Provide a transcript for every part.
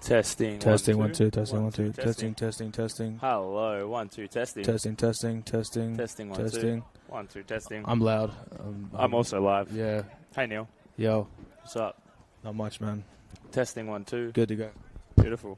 Testing. Testing, 1 2. testing, 1 2. Testing. Testing. Hello. 1 2. Testing. Testing. Testing. 1 2. 1 2. Testing. I'm loud. I'm also live. Yeah. Hey Neil. Yo. What's up? Not much, man. Testing 1 2. Good to go. Beautiful.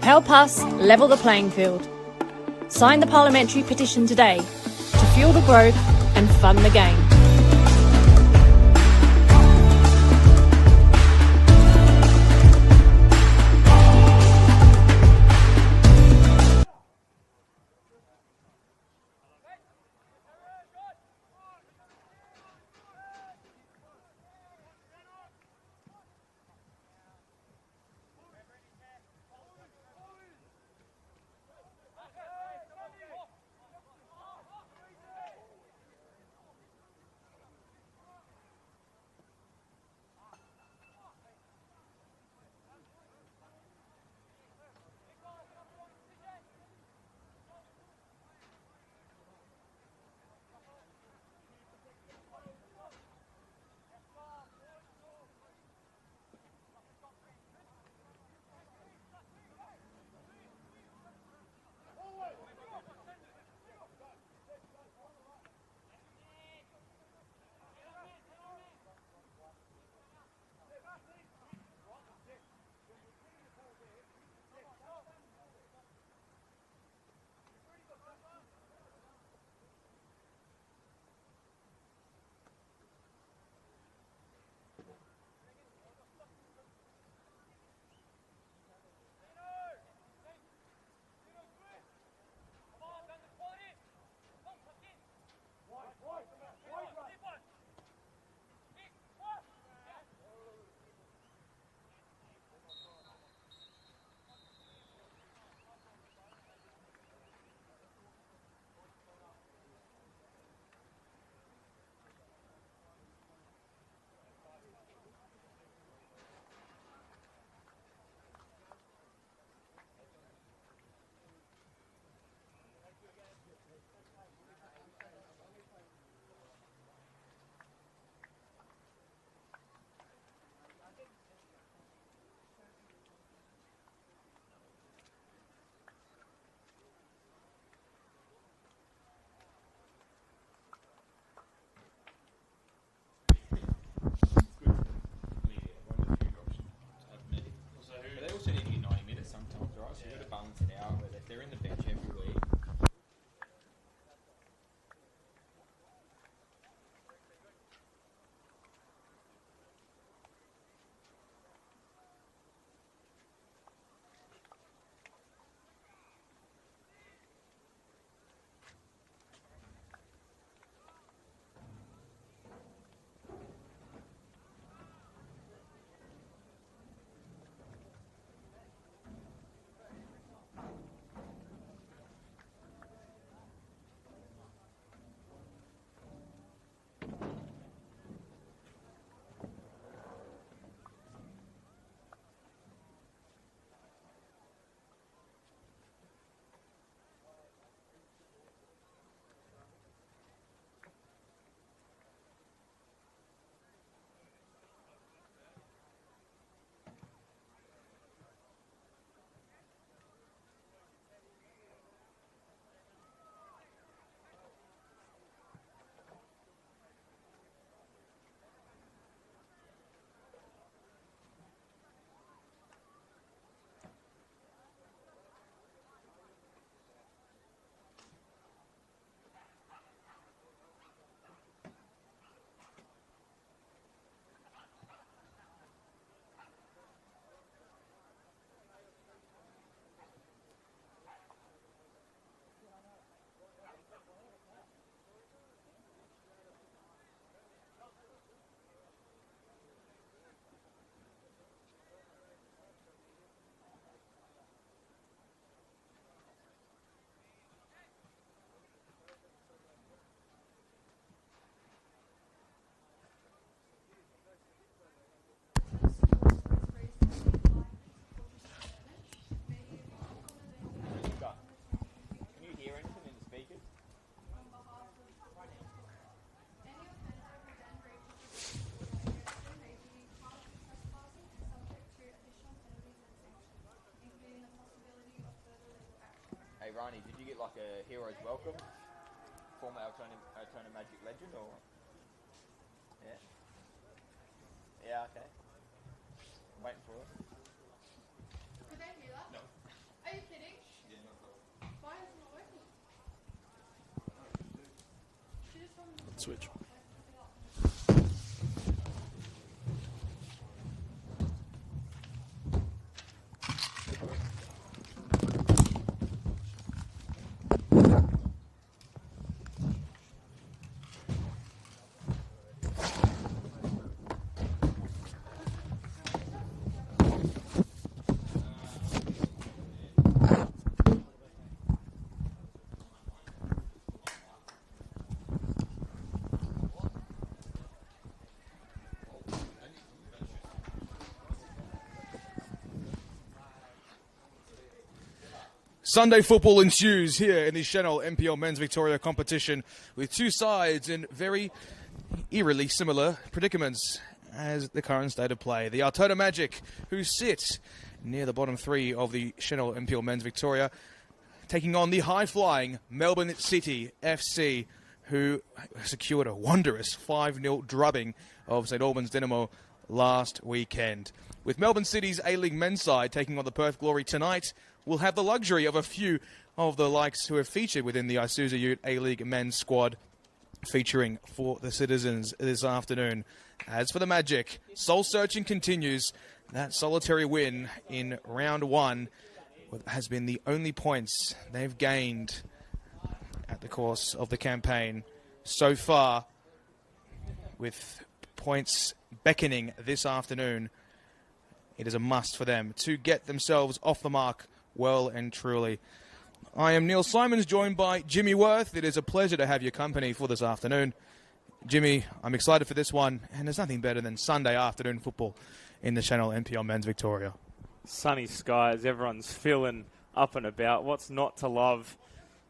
Help us level the playing field. Sign the parliamentary petition today to fuel the growth and fund the game. Ronnie, did you get like a hero's welcome? Former Altona Magic legend or? Yeah. Yeah, okay. I'm waiting for it. Could they hear that? No. switch. Sunday football ensues here in the Senol NPL Men's Victoria competition with two sides in very eerily similar predicaments as the current state of play. The Altona Magic, who sit near the bottom three of the Senol NPL Men's Victoria, taking on the high-flying Melbourne City FC, who secured a wondrous 5-0 drubbing of St Albans Dynamo last weekend. With Melbourne City's A-League men's side taking on the Perth Glory tonight, we'll have the luxury of a few of the likes who have featured within the Isuzu Ute A-League men's squad featuring for the citizens this afternoon. As for the Magic, soul-searching continues. That solitary win in round one has been the only points they've gained at the course of the campaign so far, with points beckoning this afternoon. It is a must for them to get themselves off the mark well and truly. I am Neil Simons, joined by Jimmy Worth. It is a pleasure to have your company for this afternoon. Jimmy, I'm excited for this one, and there's nothing better than Sunday afternoon football in the Senol NPL Men's Victoria. Sunny skies, everyone's feeling up and about. What's not to love?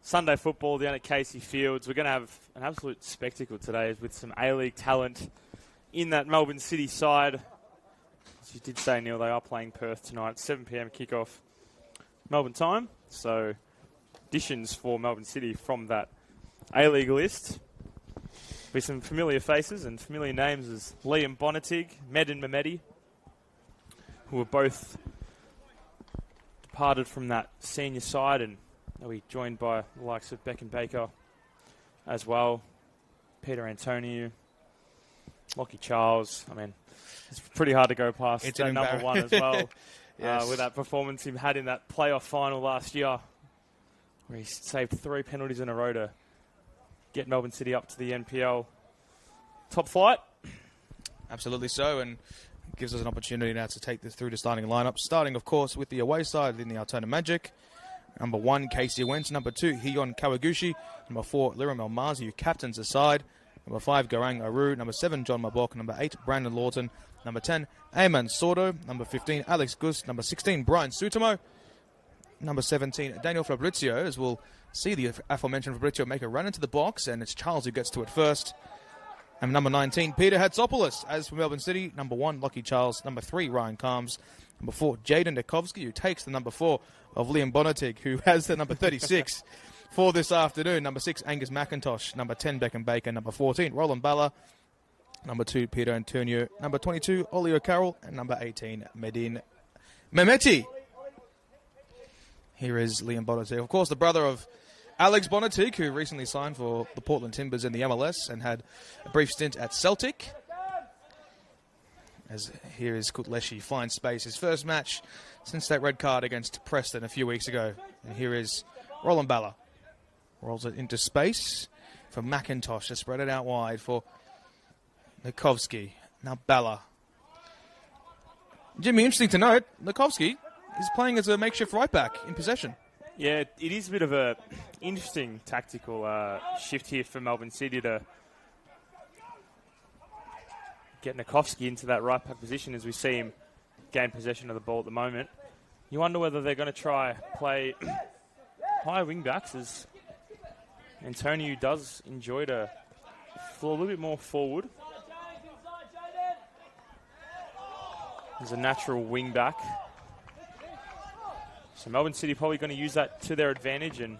Sunday football down at Casey Fields. We're going to have an absolute spectacle today with some A-League talent in that Melbourne City side. As you did say, Neil, they are playing Perth tonight, 7 p.m. kickoff Melbourne time. So additions for Melbourne City from that A-League list. With some familiar faces and familiar names as Liam Bonatig, Medin Mehmedi, who were both departed from that senior side, and they'll be joined by the likes of Beck and Baker as well. Peter Antonio, Lockie Charles. I mean, it's pretty hard to go past that number one as well. Yes. With that performance he had in that playoff final last year, where he saved 3 penalties in a row to get Melbourne City up to the NPL top flight. Absolutely so, and gives us an opportunity now to take this through to starting lineup. Starting, of course, with the away side in the Altona Magic. Number 1, Casey Wentz. Number 2, Hiyon Kawaguchi. Number 4, Liram Elmazi, who captains the side. Number 5, Garang Aru. Number 7, John Mabok. Number 8, Brandon Lawton. Number 10, Ayman Sordo. Number 15, Alex Gus. Number 16, Brian Sutamo. Number 17, Daniel Fabrizio, as we'll see the aforementioned Fabrizio make a run into the box, and it's Charles who gets to it first. And number 19, Peter Hatzopoulos. As for Melbourne City, number 1, Lockie Charles. Number 3, Ryan Calms. Number 4, Jaden Nikovsky, who takes the number 4 of Liam Bonatig, who has the number 36 for this afternoon. Number 6, Angus McIntosh. Number 10, Beckham Baker. Number 14, Roland Balla. Number 2, Peter Antonio. Number 22, Ollie O'Carroll. And number 18, Medin Mehmedi. Here is Liam Bonatig. Of course, the brother of Alex Bonatig, who recently signed for the Portland Timbers in the MLS and had a brief stint at Celtic. As here is Kutleshi, finds space. His first match since that red card against Preston a few weeks ago. And here is Roland Balla. Rolls it into space for McIntosh to spread it out wide for Nikovsky. Now Balla. Jimmy, interesting to note, Nikovsky is playing as a makeshift right back in possession. Yeah, it is a bit of a interesting tactical shift here for Melbourne City to get Nikovsky into that right back position as we see him gain possession of the ball at the moment. You wonder whether they're going to try play high wing backs, as Antonio does enjoy to floor a little bit more forward. He's a natural wing back. So Melbourne City probably going to use that to their advantage and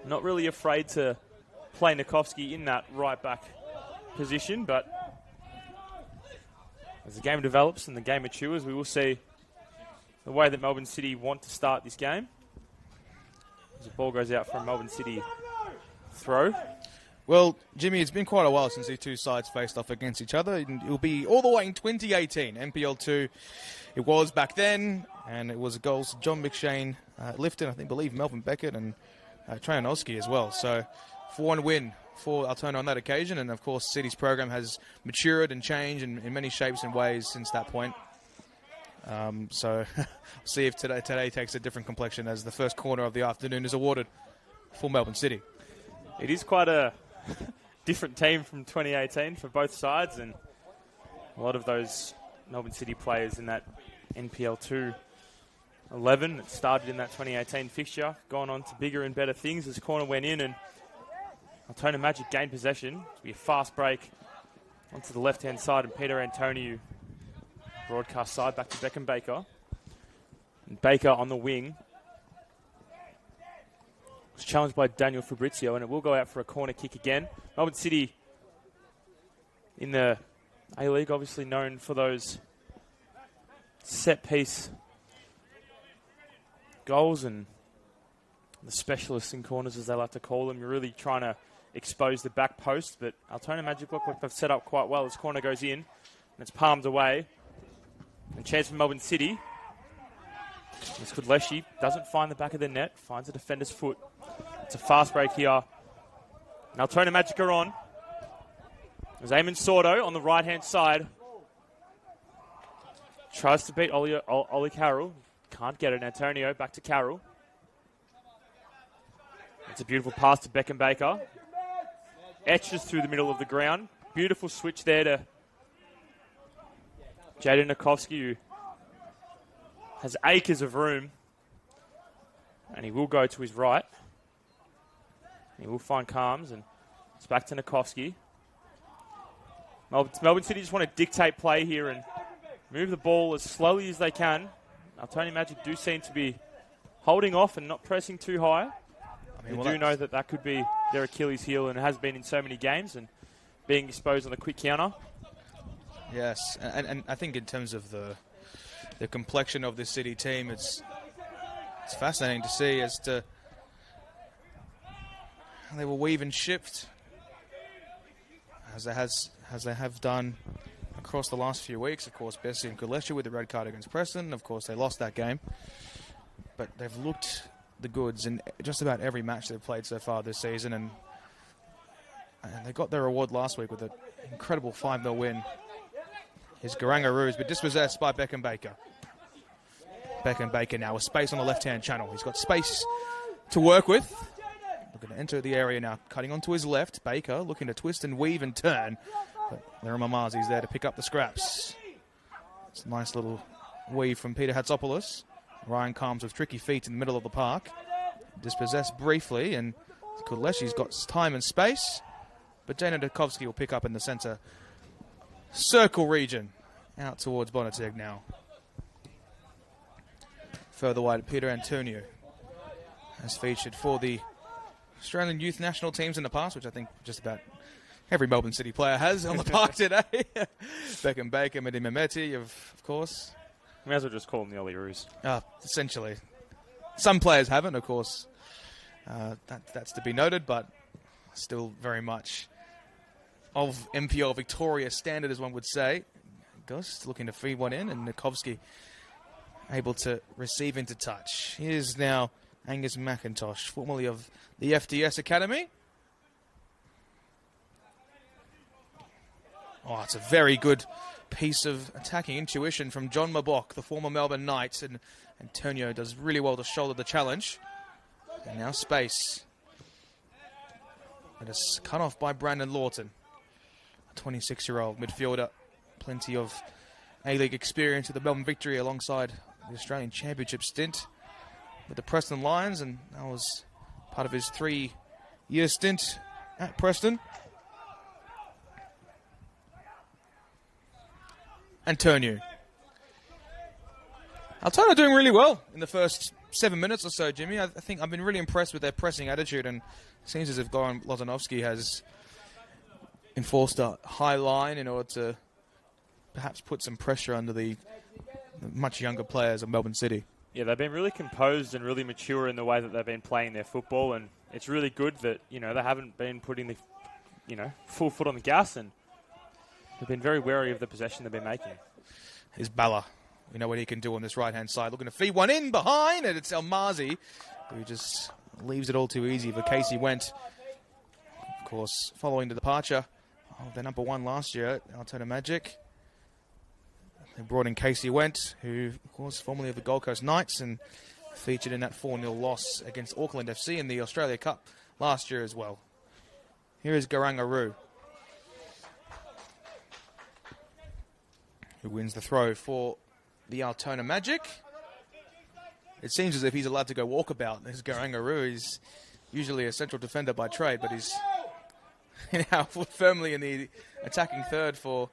not really afraid to play Nikovsky in that right back position. But as the game develops and the game matures, we will see the way that Melbourne City want to start this game. As the ball goes out for a Melbourne City throw. Well, Jimmy, it's been quite a while since these two sides faced off against each other. It'll be all the way in 2018. NPL2, it was back then, and it was goals John McShane, Lifton, I believe Melvin Beckett, and Trajanowski as well. So 4-1 win for Altona on that occasion, and of course City's program has matured and changed in many shapes and ways since that point. So see if today takes a different complexion as the first corner of the afternoon is awarded for Melbourne City. It is quite a different team from 2018 for both sides, and a lot of those Melbourne City players in that NPL2 11 that started in that 2018 fixture, gone on to bigger and better things as corner went in, and Altona Magic gained possession. It'll be a fast break onto the left-hand side, and Peter Antoniou, broadcast side, back to Beckham Baker. And Baker on the wing was challenged by Daniel Fabrizio, and it will go out for a corner kick again. Melbourne City in the A-League, obviously known for those set-piece goals and the specialists in corners, as they like to call them. You're really trying to expose the back post, but Altona Magic look like they've set up quite well. This corner goes in, and it's palmed away. And chance for Melbourne City. This Kudleshi doesn't find the back of the net, finds a defender's foot. It's a fast break here. And Altona Magic are on. There's Eamon Sordo on the right-hand side. Tries to beat Ollie Carroll. Can't get it. Antonio back to Carroll. It's a beautiful pass to Beckham Baker. Etches through the middle of the ground. Beautiful switch there to Jaden Nikovsky, who has acres of room. And he will go to his right. He will find Calms, and it's back to Nikovsky. Melbourne City just want to dictate play here and move the ball as slowly as they can. Altona Magic do seem to be holding off and not pressing too high. We do know that could be their Achilles heel, and it has been in so many games, and being exposed on the quick counter. Yes, and I think in terms of the complexion of this City team, it's fascinating to see as to how they will weave and shift as they have done across the last few weeks. Of course, Bessie and Kudleshi with the red card against Preston. Of course, they lost that game, but they've looked the goods in just about every match they've played so far this season, and they got their reward last week with an incredible 5-0 win. His Garangaroos, but dispossessed by Beckham Baker. Beckham Baker now with space on the left-hand channel. He's got space to work with. Looking to enter the area now, cutting onto his left. Baker looking to twist and weave and turn, but Larry Mamazi's there to pick up the scraps. It's a nice little weave from Peter Hatzopoulos. Ryan Calms with tricky feet in the middle of the park. Dispossessed briefly, and Kudleshi's got time and space, but Jana Dukovsky will pick up in the centre circle region. Out towards Bonateg now. Further wide, Peter Antoniou has featured for the Australian youth national teams in the past, which I think just about every Melbourne City player has on the park today. Beckham Baker, Mehdi Mehmeti, of course. May as well just call them the Ollie Roos. Essentially. Some players haven't, of course. That's to be noted, but still very much of MPL Victoria standard, as one would say. Ghost looking to feed one in, and Nikovsky able to receive into touch. Here's now Angus McIntosh, formerly of the FDS Academy. Oh, it's a very good piece of attacking intuition from John Mabok, the former Melbourne Knights, and Antonio does really well to shoulder the challenge. And now space. It is cut off by Brandon Lawton, a 26-year-old midfielder. Plenty of A-League experience with the Melbourne Victory alongside the Australian Championship stint with the Preston Lions, and that was part of his 3-year stint at Preston. Antonio. Altona doing really well in the first 7 minutes or so, Jimmy. I think I've been really impressed with their pressing attitude, and it seems as if Goran Lozanovsky has enforced a high line in order to perhaps put some pressure under the much younger players of Melbourne City. Yeah, they've been really composed and really mature in the way that they've been playing their football, and it's really good that, you know, they haven't been putting the full foot on the gas, and they've been very wary of the possession they've been making. Here's Bala. We know what he can do on this right-hand side. Looking to feed one in behind, and it's Almazi who just leaves it all too easy for Casey Went. Of course, following the departure of their number 1 last year at Altona Magic, they brought in Casey Went, who, of course, formerly of the Gold Coast Knights and featured in that 4-0 loss against Auckland FC in the Australia Cup last year as well. Here is Garangaru, who wins the throw for the Altona Magic. It seems as if he's allowed to go walkabout. This Garangaru is usually a central defender by trade, but he's now firmly in the attacking third for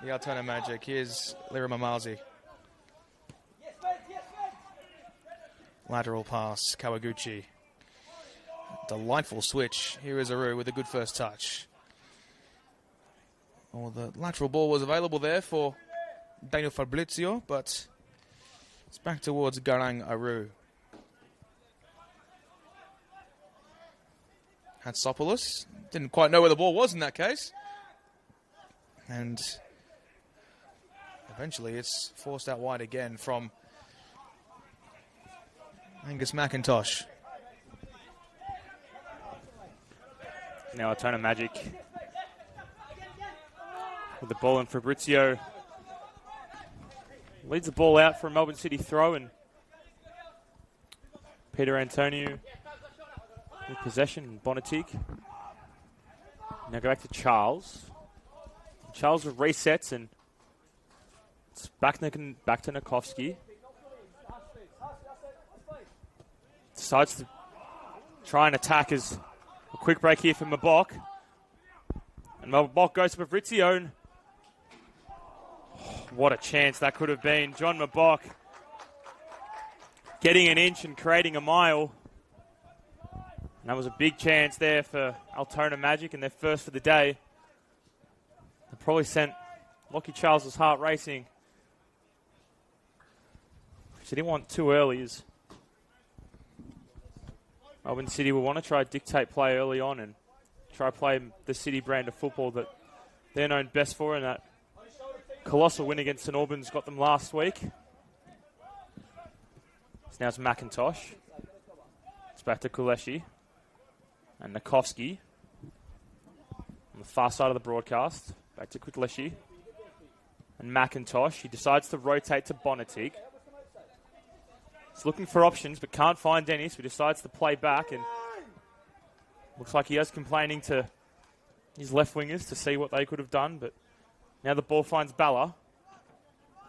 the Altona Magic. Here's Lira Mamazi. Lateral pass, Kawaguchi. Delightful switch. Here is Aru with a good first touch. Oh, the lateral ball was available there for Daniel Fabrizio, but it's back towards Garang Aru. Hatsopoulos didn't quite know where the ball was in that case. And eventually it's forced out wide again from Angus McIntosh. Now Altona Magic with the ball, and Fabrizio leads the ball out for a Melbourne City throw, and Peter Antonio with possession. Bonatig. Now go back to Charles. Charles with resets, and it's back to Nikovsky. Decides to try and attack as a quick break here from Mabok. And Mabok goes to Fabrizio. And what a chance that could have been. John Mabok getting an inch and creating a mile. And that was a big chance there for Altona Magic, and their first for the day. They probably sent Lockie Charles' heart racing. Which he didn't want too early, as Melbourne City will want to try dictate play early on and try play the City brand of football that they're known best for, and that colossal win against St Albans got them last week. So now it's McIntosh. It's back to Kuleshi and Nikovsky on the far side of the broadcast. Back to Kuleshi and McIntosh. He decides to rotate to Bonatig. He's looking for options but can't find Dennis, who decides to play back, and looks like he is complaining to his left wingers to see what they could have done. But now the ball finds Bala.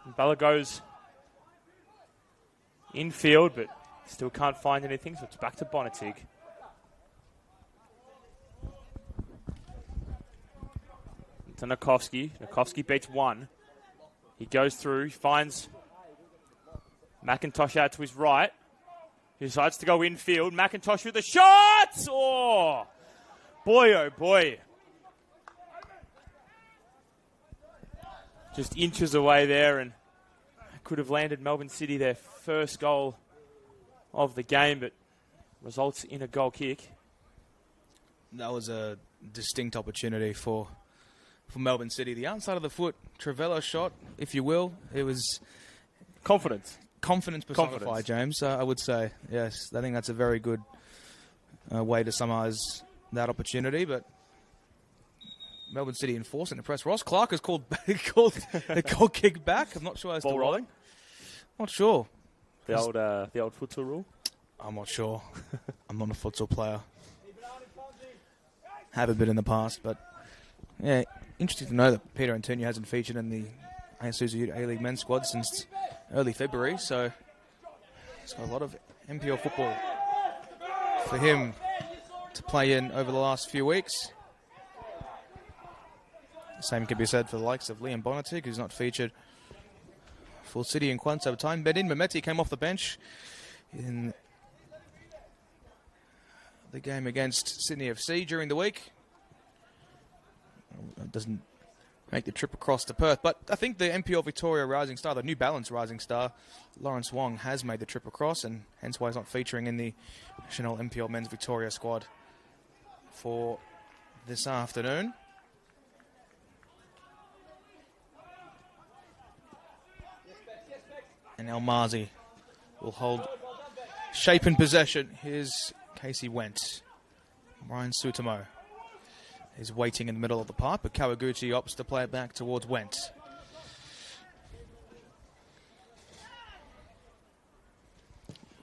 And Bala goes infield but still can't find anything, so it's back to Bonatig. To Nikovsky. Nikovsky beats one. He goes through, he finds McIntosh out to his right. He decides to go infield. McIntosh with the shot! Oh! Boy, oh boy. Just inches away there, and could have landed Melbourne City their first goal of the game, but results in a goal kick. That was a distinct opportunity for Melbourne City. The outside of the foot, Trevella shot, if you will. It was confidence personified, James, I would say. Yes, I think that's a very good way to summarise that opportunity, but Melbourne City enforcing the press. Ross Clark has called a goal kick back. I'm not sure as ball to rolling. Not sure. The old futsal rule. I'm not sure. I'm not a futsal player. Haven't been in the past, but yeah, interesting to know that Peter Antonio hasn't featured in the Isuzu A-League men's squad since early February, so it's got a lot of NPL football for him to play in over the last few weeks. The same can be said for the likes of Liam Bonatig, who's not featured for City in quite some time. Bedin Mehmeti came off the bench in the game against Sydney FC during the week. Doesn't make the trip across to Perth, but I think the NPL Victoria Rising Star, the New Balance Rising Star, Lawrence Wong, has made the trip across, and hence why he's not featuring in the Senol NPL Men's Victoria squad for this afternoon. And Almazi will hold shape in possession. Here's Casey Went. Ryan Sutomo is waiting in the middle of the park, but Kawaguchi opts to play it back towards Went.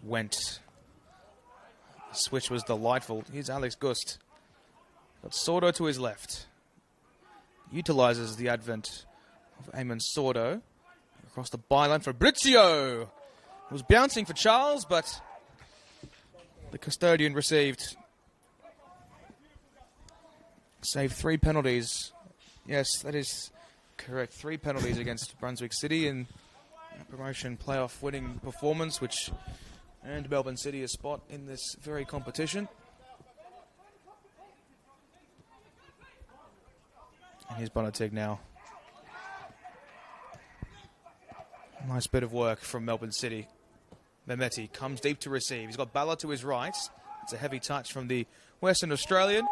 Went. The switch was delightful. Here's Alex Gust. Got Sordo to his left. Utilizes the advent of Eamon Sordo. Across the byline for Fabrizio. It was bouncing for Charles, but the custodian saved 3 penalties. Yes, that is correct. 3 penalties against Brunswick City in a promotion playoff winning performance, which earned Melbourne City a spot in this very competition. And here's Bonatig now. Nice bit of work from Melbourne City. Mehmeti comes deep to receive. He's got Balla to his right. It's a heavy touch from the Western Australian.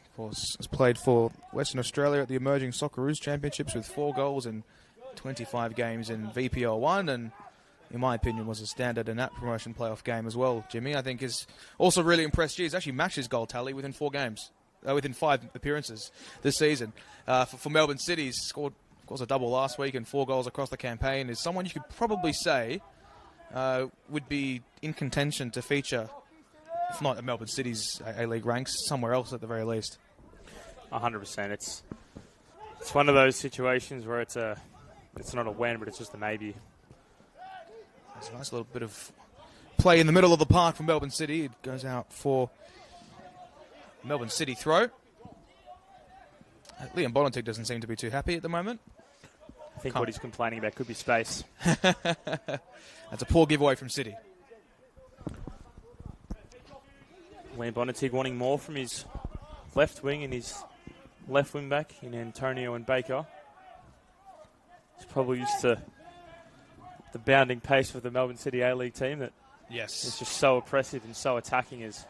Of course, has played for Western Australia at the Emerging Socceroos Championships with 4 goals in 25 games in VPL 1, and in my opinion was a standard in that promotion playoff game as well. Jimmy, I think, is also really impressed. He's actually matched his goal tally within 4 games. Within 5 appearances this season. For Melbourne City, he's scored, of course, a double last week and 4 goals across the campaign. Is someone you could probably say would be in contention to feature, if not at Melbourne City's A-League ranks, somewhere else at the very least. 100%. It's one of those situations where it's not a when, but it's just a maybe. There's a nice little bit of play in the middle of the park from Melbourne City. It goes out for Melbourne City throw. Liam Bonatig doesn't seem to be too happy at the moment. I think what he's complaining about could be space. That's a poor giveaway from City. Liam Bonatig wanting more from his left wing and his left wing back in Antonio and Baker. He's probably used to the bounding pace of the Melbourne City A-League team that is just so oppressive and so attacking as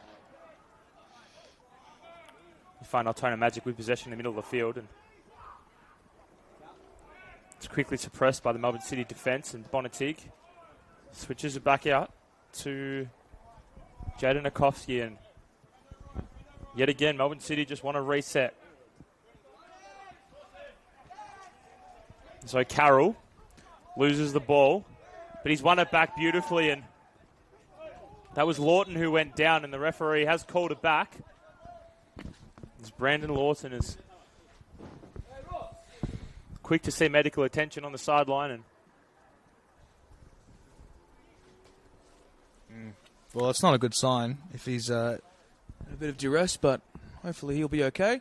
you find Altona Magic with possession in the middle of the field, and it's quickly suppressed by the Melbourne City defence, and Bonatig switches it back out to Jaden Akofsky, and yet again Melbourne City just want to reset. So Carroll loses the ball, but he's won it back beautifully, and that was Lawton who went down, and the referee has called it back. Brandon Lawton is quick to see medical attention on the sideline. And well, it's not a good sign if he's a bit of duress, but hopefully he'll be okay.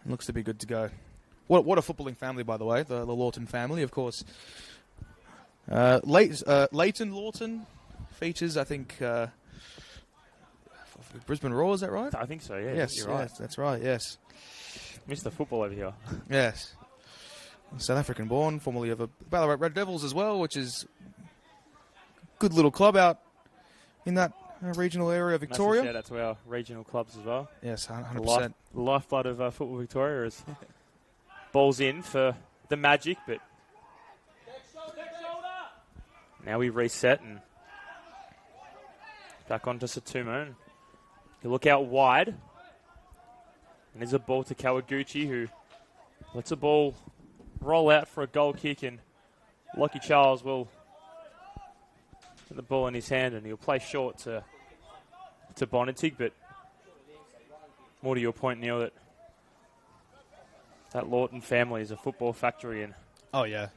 And looks to be good to go. What a footballing family, by the way, the Lawton family, of course. Leighton Lawton features, I think, Brisbane Roar, is that right? I think so, yeah. Yes, you're right. Yes, that's right, yes. Mr. Football over here. Yes. South African born, formerly of the Ballarat Red Devils as well, which is a good little club out in that regional area of Victoria. Massive shout out to our regional clubs as well. Yes, 100%. The lifeblood of Football Victoria is balls in for the Magic, but now we reset and back onto Satumo. You look out wide, and there's a ball to Kawaguchi, who lets a ball roll out for a goal kick, and Lockie Charles will get the ball in his hand, and he'll play short to Bonatig, but more to your point, Neil, that Lawton family is a football factory, and oh yeah,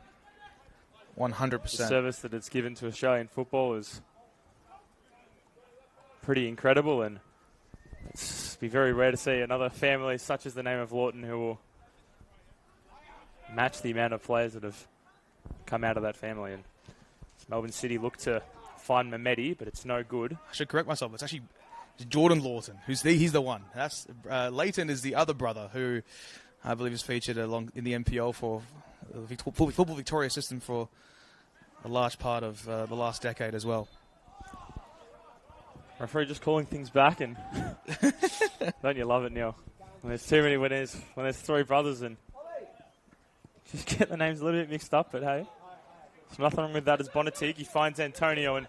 100%. The service that it's given to Australian football is pretty incredible, and it's be very rare to see another family such as the name of Lawton who will match the amount of players that have come out of that family. And Melbourne City look to find Mehmeti, but it's no good. I should correct myself. It's actually Jordan Lawton. He's the one. That's Leighton is the other brother who I believe is featured along in the NPL for the Football Victoria system for a large part of the last decade as well. Referee just calling things back, and don't you love it, Neil? When there's too many, when there's three brothers, and just get the names a little bit mixed up. But hey, there's nothing wrong with that. As Bonatig, he finds Antonio and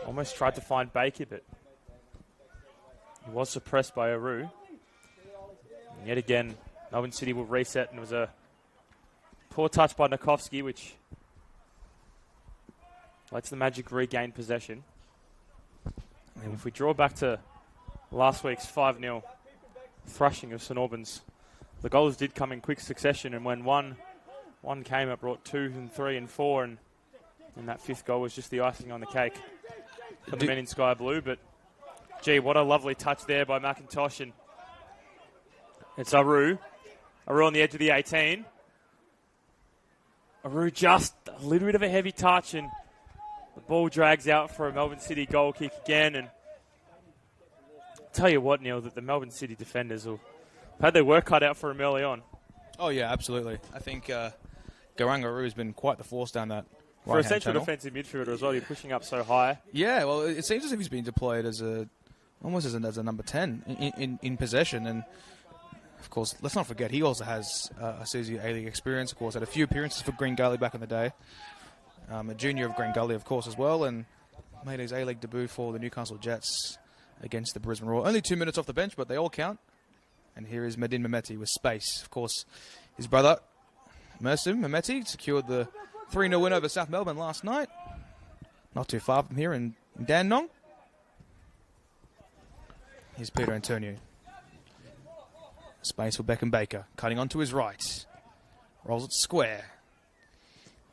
almost tried to find Baker, but he was suppressed by Aru. And yet again, Melbourne City will reset, and it was a poor touch by Nikovsky, which lets the Magic regain possession. And if we draw back to last week's 5-0 thrashing of St Albans, the goals did come in quick succession, and when one came, it brought 2 and 3 and 4, and that fifth goal was just the icing on the cake for the men in sky blue. But gee, what a lovely touch there by McIntosh, and it's Aru on the edge of the 18. Aru just a little bit of a heavy touch, and the ball drags out for a Melbourne City goal kick again. And tell you what, Neil, that the Melbourne City defenders will had their work cut out for them early on. Oh, yeah, absolutely. I think Garang Aru has been quite the force down that for a central defensive midfielder as well. You're pushing up so high. Yeah, well, it seems as if he's been deployed as almost as a number 10 in possession. And, of course, let's not forget, he also has a Suzu A-League experience, of course, had a few appearances for Green Gully back in the day. A junior of Green Gully, of course, as well, and made his A-League debut for the Newcastle Jets against the Brisbane Roar. Only 2 minutes off the bench, but they all count. And here is Medin Mehmeti with space. Of course, his brother, Mersim Mehmeti, secured the 3-0 win over South Melbourne last night. Not too far from here in Dandenong. Here's Peter Antonio. Space for Beckham Baker, cutting onto his right. Rolls it square.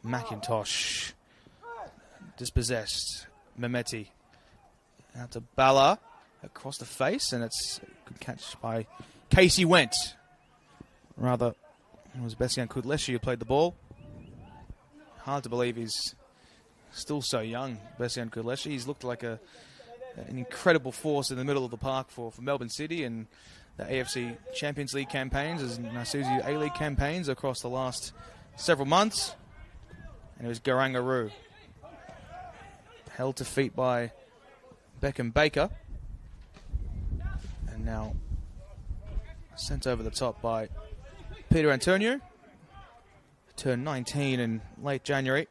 McIntosh. Dispossessed. Mehmeti. Out to Bala. Across the face, and it's a good catch by Casey Went. Rather, it was Bessian Kudleshi who played the ball. Hard to believe he's still so young, Bessian Kudleshi. He's looked like an incredible force in the middle of the park for Melbourne City and the AFC Champions League campaigns as Nasuzu A-League campaigns across the last several months. And it was Garang Aru. Held to feet by Beckham Baker. And now sent over the top by Peter Antonio. Turned 19 in late January.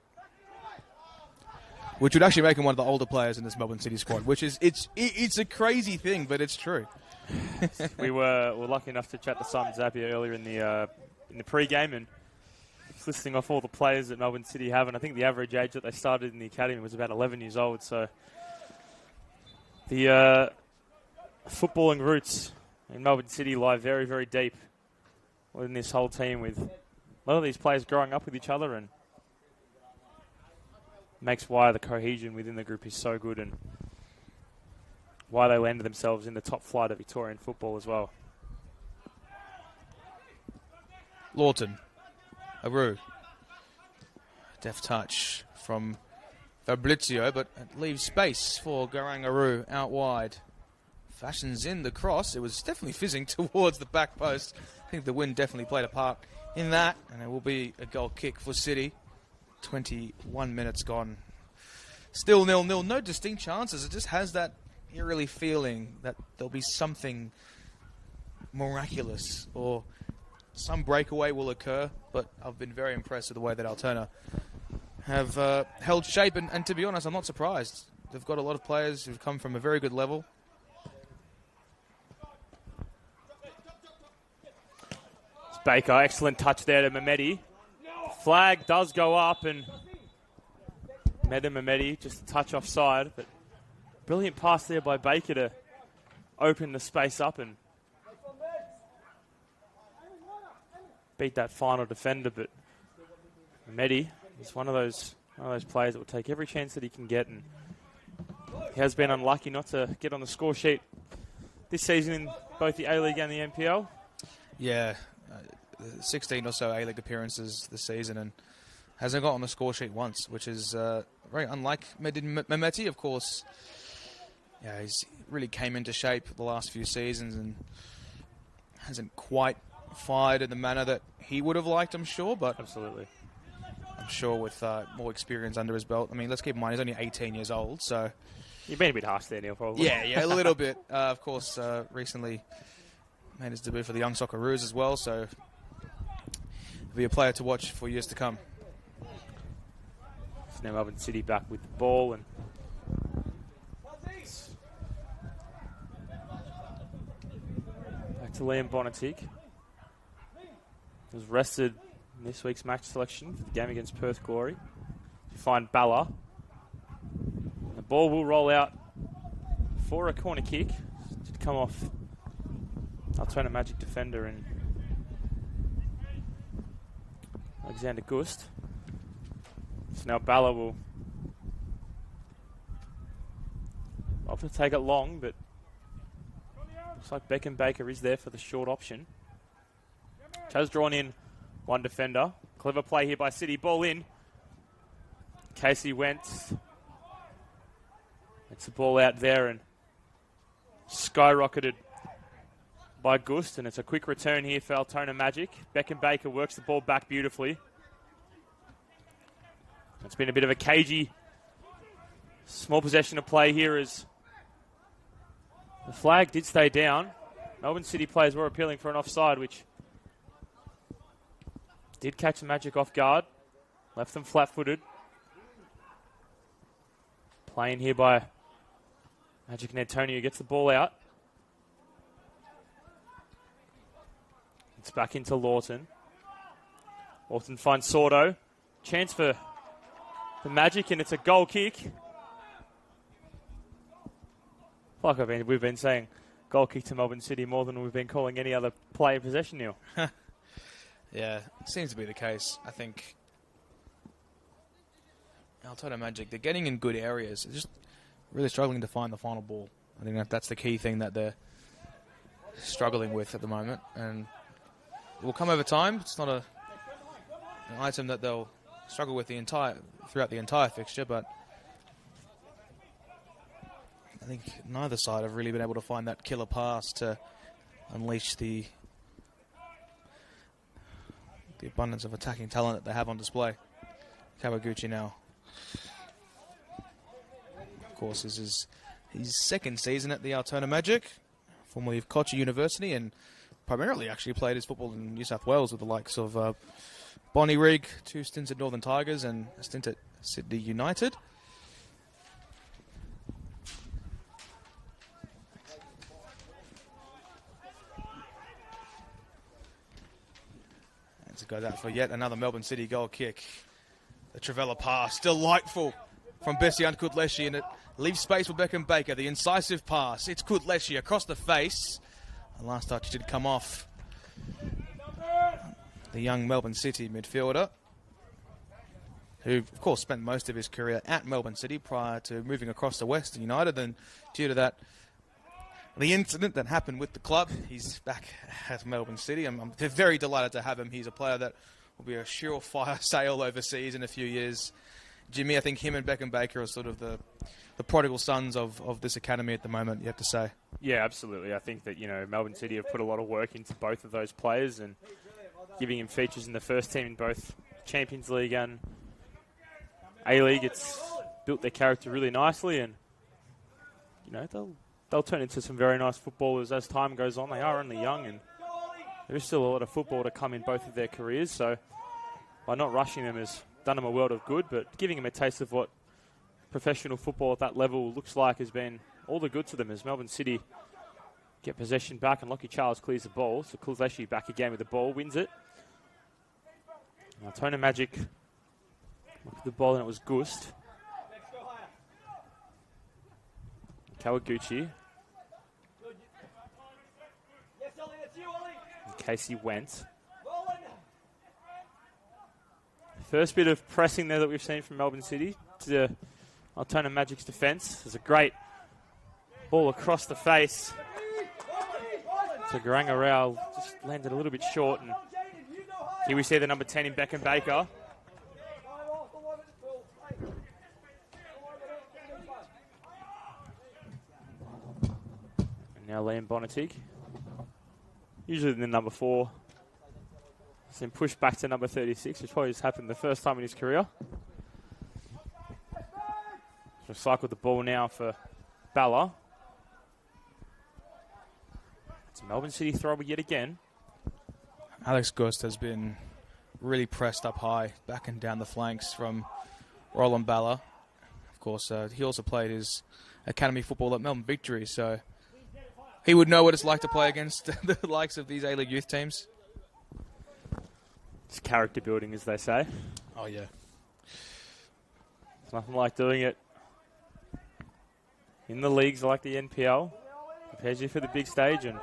Which would actually make him one of the older players in this Melbourne City squad. Which is, it's a crazy thing, but it's true. We were lucky enough to chat to Simon Zappia earlier in the pre-game, and just listing off all the players that Melbourne City have, and I think the average age that they started in the academy was about 11 years old. So the footballing roots in Melbourne City lie very, very deep within this whole team, with a lot of these players growing up with each other, and makes why the cohesion within the group is so good, and why they landed themselves in the top flight of Victorian football as well. Lawton. Aru. Deft touch from Fabrizio, but it leaves space for Garang Aru out wide. Fashions in the cross. It was definitely fizzing towards the back post. I think the wind definitely played a part in that, and it will be a goal kick for City. 21 minutes gone. Still 0-0. No distinct chances. It just has that eerily feeling that there'll be something miraculous or some breakaway will occur. But I've been very impressed with the way that Altona have held shape. And to be honest, I'm not surprised. They've got a lot of players who've come from a very good level. It's Baker. Excellent touch there to Mehmeti. Flag does go up, and Mehmeti just a touch offside, but brilliant pass there by Baker to open the space up and beat that final defender. But Mehmeti is one of those players that will take every chance that he can get, and he has been unlucky not to get on the score sheet this season in both the A-League and the NPL. Yeah. 16 or so A-League appearances this season and hasn't got on the score sheet once, which is very unlike Mehmeti, of course. Yeah, he's really came into shape the last few seasons and hasn't quite fired in the manner that he would have liked, I'm sure. But absolutely, I'm sure with more experience under his belt. I mean, let's keep in mind, he's only 18 years old, so... You've been a bit harsh there, Neil, probably. Yeah, a little bit. Of course, recently made his debut for the Young Socceroos as well, so he'll be a player to watch for years to come. So now Melbourne City back with the ball, and back to Liam Bonatic. He was rested in this week's match selection for the game against Perth Glory. You find Balla. The ball will roll out for a corner kick. Did come off Altona Magic defender and Alexander Gust. So now Balla will often take it long, but looks like Beckham Baker is there for the short option. Has drawn in one defender. Clever play here by City. Ball in. Casey Wentz. It's the ball out there and skyrocketed by Gust, and it's a quick return here for Altona Magic. Beckham Baker works the ball back beautifully. It's been a bit of a cagey, small possession of play here as the flag did stay down. Melbourne City players were appealing for an offside, which did catch the Magic off guard. Left them flat-footed. Playing here by Magic and Antonio gets the ball out. It's back into Lawton. Lawton finds Sordo. Chance for the Magic, and it's a goal kick. Like we've been saying, goal kick to Melbourne City more than we've been calling any other play in possession, Neil. Yeah, seems to be the case. I think Altona Magic, they're getting in good areas. They're just really struggling to find the final ball. I think that's the key thing that they're struggling with at the moment. And it will come over time. It's not an item that they'll struggle with throughout the entire fixture, but I think neither side have really been able to find that killer pass to unleash the abundance of attacking talent that they have on display. Kawaguchi now, of course, this is his second season at the Altona Magic, formerly of Kochi University, and primarily actually played his football in New South Wales with the likes of Bonnie Rigg, 2 stints at Northern Tigers and a stint at Sydney United. It goes out for yet another Melbourne City goal kick. The Travella pass, delightful from Bessian Kutleshi, and it leaves space for Beckham Baker. The incisive pass, it's Kutleshi across the face. The last touch did come off the young Melbourne City midfielder, who of course spent most of his career at Melbourne City prior to moving across to Western United, and due to the incident that happened with the club, he's back at Melbourne City. I'm very delighted to have him. He's a player that will be a surefire sail overseas in a few years. Jimmy, I think him and Beckham Baker are sort of the prodigal sons of this academy at the moment, you have to say. Yeah, absolutely. I think that, Melbourne City have put a lot of work into both of those players and giving him features in the first team in both Champions League and A-League. It's built their character really nicely, and, they'll turn into some very nice footballers as time goes on. They are only young, and there is still a lot of football to come in both of their careers. So by not rushing them has done them a world of good, but giving them a taste of what professional football at that level looks like has been all the good to them, as Melbourne City get possession back, and Lockie Charles clears the ball. So Kulveshi back again with the ball, wins it. Altona Magic with the ball, and it was Gust. Kawaguchi. Casey Wentz. First bit of pressing there that we've seen from Melbourne City to Altona Magic's defence. There's a great ball across the face to Garanga Rao. Just landed a little bit short. And here we see the number 10 in Beckham Baker. And now Liam Bonatic. Usually the number 4 He's been pushed back to number 36, which probably just happened the first time in his career. Recycled the ball now for Balla. It's a Melbourne City thrower yet again. Alex Gust has been really pressed up high, back and down the flanks from Roland Balla. Of course, he also played his academy football at Melbourne Victory, so he would know what it's like to play against the likes of these A-League youth teams. It's character building, as they say. Oh, yeah. It's nothing like doing it in the leagues like the NPL. Prepares you for the big stage, and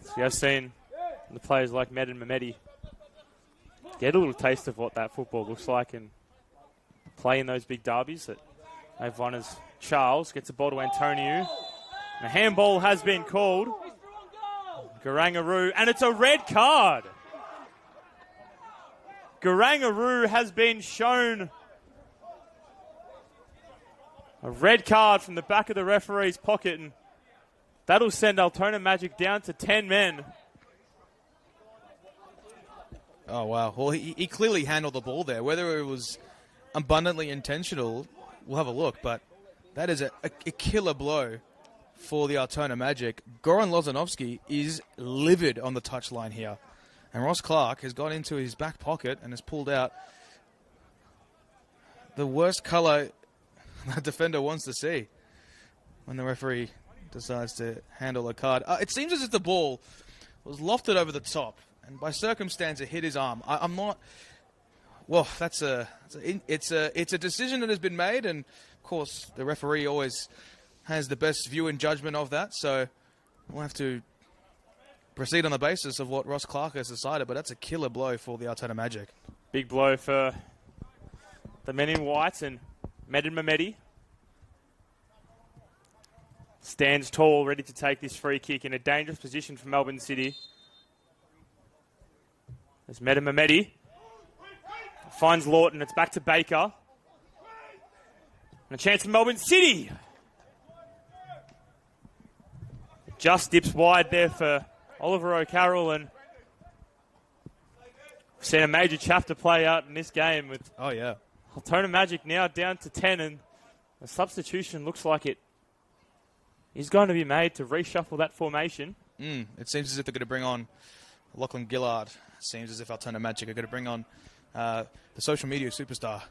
as we have seen the players like Med and Mehmeti get a little taste of what that football looks like and play in those big derbies that they've won. As Charles gets the ball to Antonio. And a handball has been called. Garangaroo, and it's a red card. Garangaroo has been shown a red card from the back of the referee's pocket, and that'll send Altona Magic down to 10 men. Oh, wow. Well, he clearly handled the ball there. Whether it was abundantly intentional, we'll have a look, but that is a killer blow for the Altona Magic. Goran Lozanovsky is livid on the touchline here. And Ross Clark has gone into his back pocket and has pulled out the worst colour the defender wants to see when the referee decides to handle a card. It seems as if the ball was lofted over the top, and by circumstance it hit his arm. I'm not... Well, it's a decision that has been made, and of course the referee always has the best view and judgment of that, so we'll have to proceed on the basis of what Ross Clark has decided, but that's a killer blow for the Altona Magic. Big blow for the men in white, and Med and Mehmeti stands tall, ready to take this free kick in a dangerous position for Melbourne City. There's Med and Mehmeti. Finds Lawton, it's back to Baker. And a chance for Melbourne City. Just dips wide there for Oliver O'Carroll, and we've seen a major chapter play out in this game with Altona Magic now down to 10, and the substitution looks like it is going to be made to reshuffle that formation. It seems as if they're going to bring on Lachlan Gillard. It seems as if Altona Magic are going to bring on the social media superstar,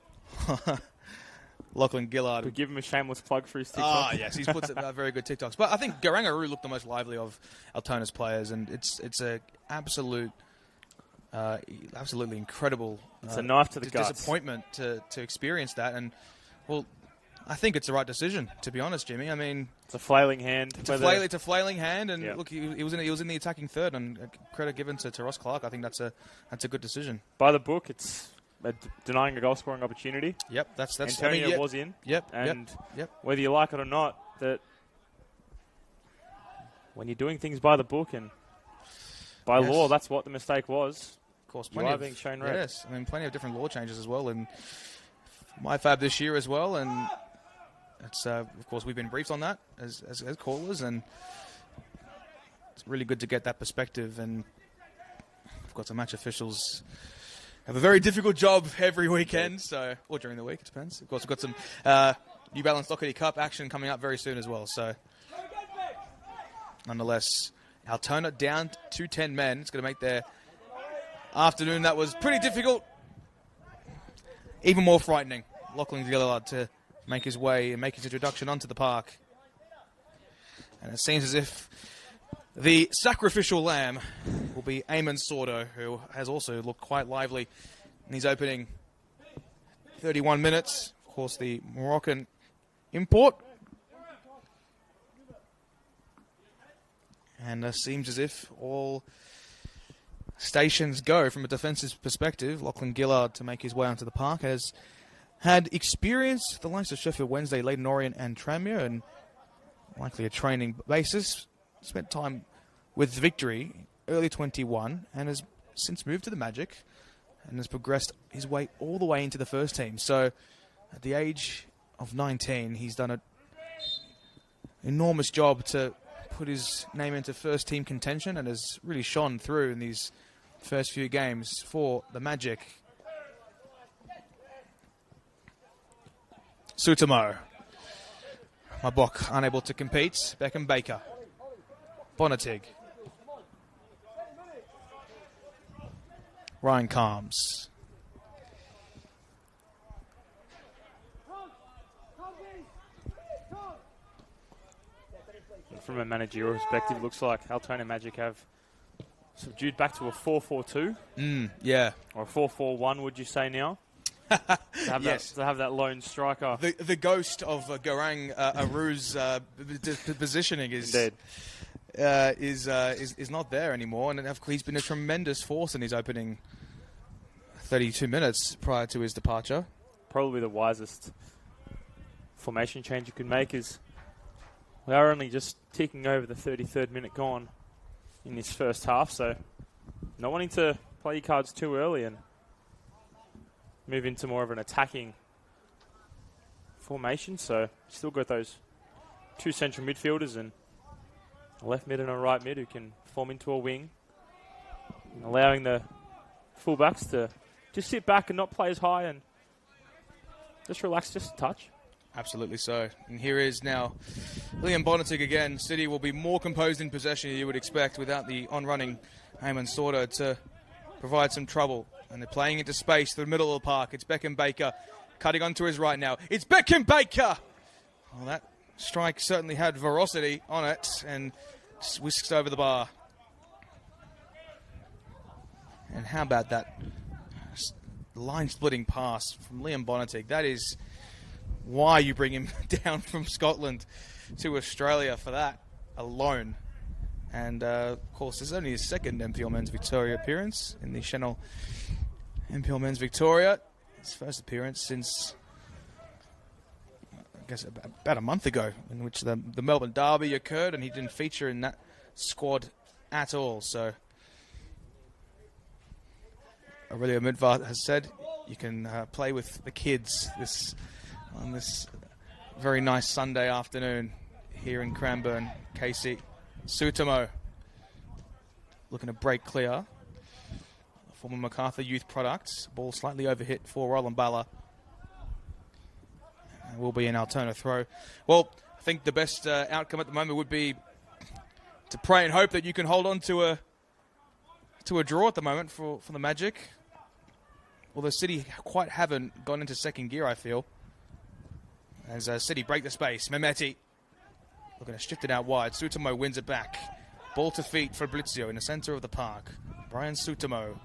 Lachlan Gillard. We'll give him a shameless plug for his TikTok. Yes, he's put very good TikToks. But I think Garangaroo looked the most lively of Altona's players, and it's a absolutely incredible. It's a knife to the guts. Disappointment to experience that, and well, I think it's the right decision, to be honest, Jimmy. I mean, it's a flailing hand. It's a flailing hand, and look, he was in the attacking third, and credit given to Ross Clark. I think that's a good decision. By the book, it's denying a goal scoring opportunity. Yep, that's. Antonio was in. Yep, and yep. Whether you like it or not, that when you're doing things by the book and by law, that's what the mistake was. Of course, you are being shown red. Yes, I mean, plenty of different law changes as well, and my fab this year as well, and it's of course we've been briefed on that as callers, and it's really good to get that perspective. And of course, the match officials have a very difficult job every weekend, or during the week, it depends. Of course, we've got some New Balance Doherty Cup action coming up very soon as well. So, nonetheless, Altona down to 10 men. It's going to make their afternoon that was pretty difficult even more frightening. Lachlan Gillard to make his way and make his introduction onto the park. And it seems as if the sacrificial lamb will be Eamon Sordo, who has also looked quite lively in his opening 31 minutes. Of course, the Moroccan import. And it seems as if all stations go from a defensive perspective. Lachlan Gillard, to make his way onto the park, has had experience the likes of Sheffield Wednesday, Leyton Orient and Tranmere, and likely a training basis. Spent time with Victory, early 21, and has since moved to the Magic and has progressed his way all the way into the first team. So at the age of 19, he's done an enormous job to put his name into first team contention and has really shone through in these first few games for the Magic. Sutamo. Mabok unable to compete. Beckham Baker. Bonatig. Ryan Calms. From a managerial perspective, it looks like Altona Magic have subdued back to a 4-4-2. Yeah. Or a 4-4-1, would you say now? Yes. To have that lone striker. The ghost of Garang Aru's positioning is not there anymore, and he's been a tremendous force in his opening 32 minutes prior to his departure. Probably the wisest formation change you could make is we are only just ticking over the 33rd minute gone in this first half, so not wanting to play your cards too early and move into more of an attacking formation. So still got those two central midfielders and a left mid and a right mid who can form into a wing, and allowing the fullbacks to just sit back and not play as high and just relax just a touch. Absolutely so. And here is now Liam Bonatig again. City will be more composed in possession, you would expect, without the on-running Eamon Sorter to provide some trouble. And they're playing into space through the middle of the park. It's Beckham Baker cutting onto his right now. It's Beckham Baker! Well, that strike certainly had ferocity on it and whisks over the bar. And how about that line-splitting pass from Liam Bonatig? That is why you bring him down from Scotland to Australia for that alone. And, of course, this is only his second NPL Men's Victoria appearance in the Senol NPL Men's Victoria. His first appearance since, I guess, about a month ago, in which the Melbourne Derby occurred, and he didn't feature in that squad at all. So, Aurelio Midvar has said you can play with the kids on this very nice Sunday afternoon here in Cranbourne. Casey Sutamo looking to break clear. Former MacArthur youth product. Ball slightly overhit for Roland Balla. Will be an Altona throw. Well, I think the best outcome at the moment would be to pray and hope that you can hold on to a draw at the moment for the Magic. Although City quite haven't gone into second gear, I feel. As City break the space. Mehmeti looking to shift it out wide. Sutamo wins it back. Ball to feet for Blitzio in the centre of the park. Brian Sutamo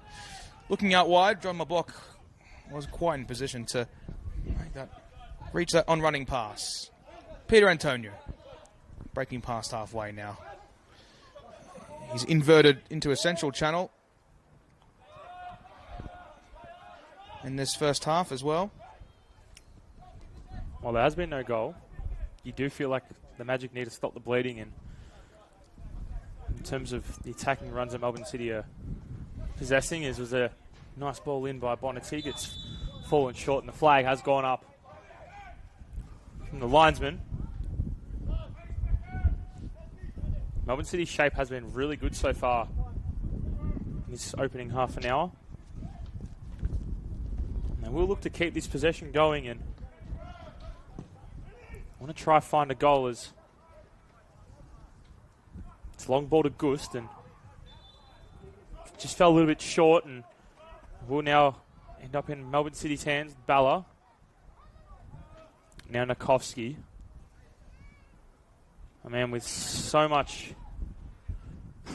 looking out wide. John Mabok was quite in position to reach that on-running pass. Peter Antonio breaking past halfway now. He's inverted into a central channel in this first half as well. Well, there has been no goal. You do feel like the Magic need to stop the bleeding, and in terms of the attacking runs that Melbourne City are possessing, it was a nice ball in by Bonatig. It's fallen short and the flag has gone up from the linesman. Melbourne City's shape has been really good so far in this opening half an hour. And we'll look to keep this possession going, and I want to try find a goal as it's long ball to Gust and just fell a little bit short, and will now end up in Melbourne City's hands. Balla. Now Nikovsky. A man with so much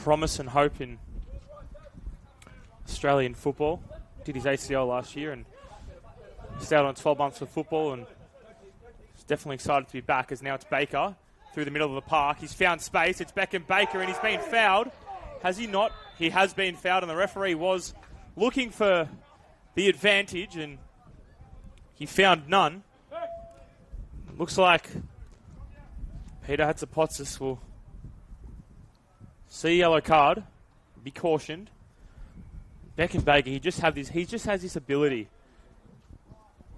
promise and hope in Australian football. Did his ACL last year and stayed on 12 months of football, and he's definitely excited to be back, as now it's Baker through the middle of the park. He's found space. It's Beckham Baker, and he's been fouled. Has he not? He has been fouled, and the referee was looking for the advantage, and he found none. Looks like Peter Hatzapotsis will see a yellow card, be cautioned. Beckham Baker, he just has this ability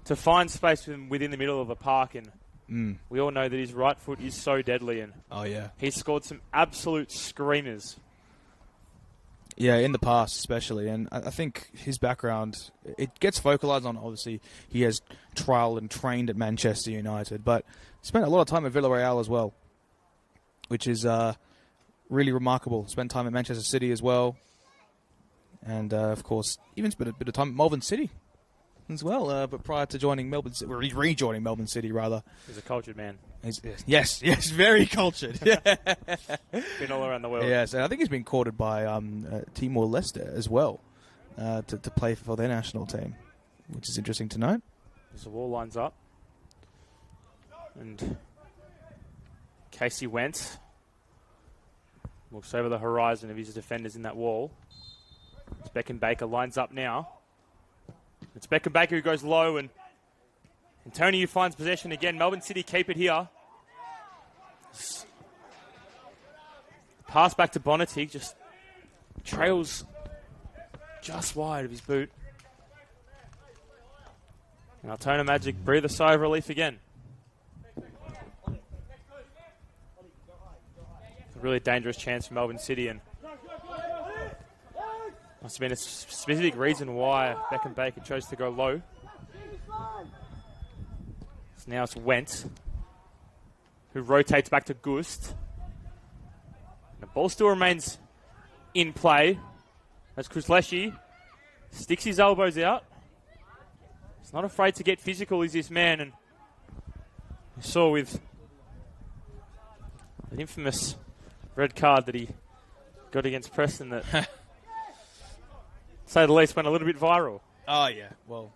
to find space within the middle of the park, and we all know that his right foot is so deadly, and oh yeah, he's scored some absolute screamers. Yeah, in the past especially, and I think his background, it gets focalised on. Obviously, he has trialled and trained at Manchester United, but spent a lot of time at Villarreal as well, which is really remarkable. Spent time at Manchester City as well, and of course, even spent a bit of time at Melbourne City as well. But prior to joining Melbourne, rejoining Melbourne City rather. He's a cultured man. Yes, very cultured. Been all around the world. Yes, and I think he's been courted by Timor-Leste as well to play for their national team, which is interesting to note. As the wall lines up. And Casey Wentz looks over the horizon of his defenders in that wall. It's Beckenbaker lines up now. It's Beckenbaker who goes low, and Tony who finds possession again. Melbourne City keep it here. Pass back to Bonnetti, just trails just wide of his boot. And Altona Magic breathe a sigh of relief again. It's a really dangerous chance for Melbourne City, and must have been a specific reason why Beckenbaker chose to go low. So now it's Wentz, who rotates back to Gust. The ball still remains in play as Krusleshi sticks his elbows out. He's not afraid to get physical, is this man. And you saw with an infamous red card that he got against Preston that, to say the least, went a little bit viral. Oh, yeah. Well,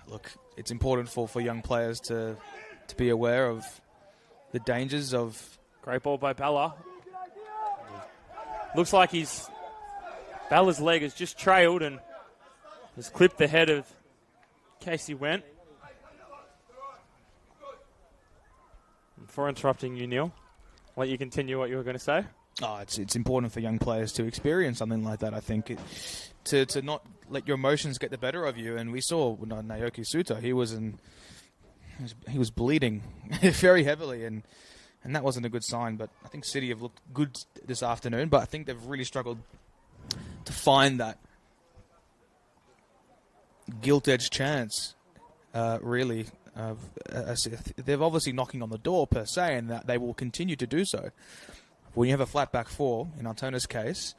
look, it's important for young players to be aware of the dangers of... Great ball by Bella. Looks like Bella's leg has just trailed and has clipped the head of Casey Went. And for interrupting you, Neil, I'll let you continue what you were going to say. Oh, it's important for young players to experience something like that, I think. To not let your emotions get the better of you. And we saw Naoki Suta, he was bleeding very heavily, and that wasn't a good sign. But I think City have looked good this afternoon, but I think they've really struggled to find that gilt-edged chance, really. They're obviously knocking on the door, per se, and that they will continue to do so. When you have a flat back four, in Altona's case,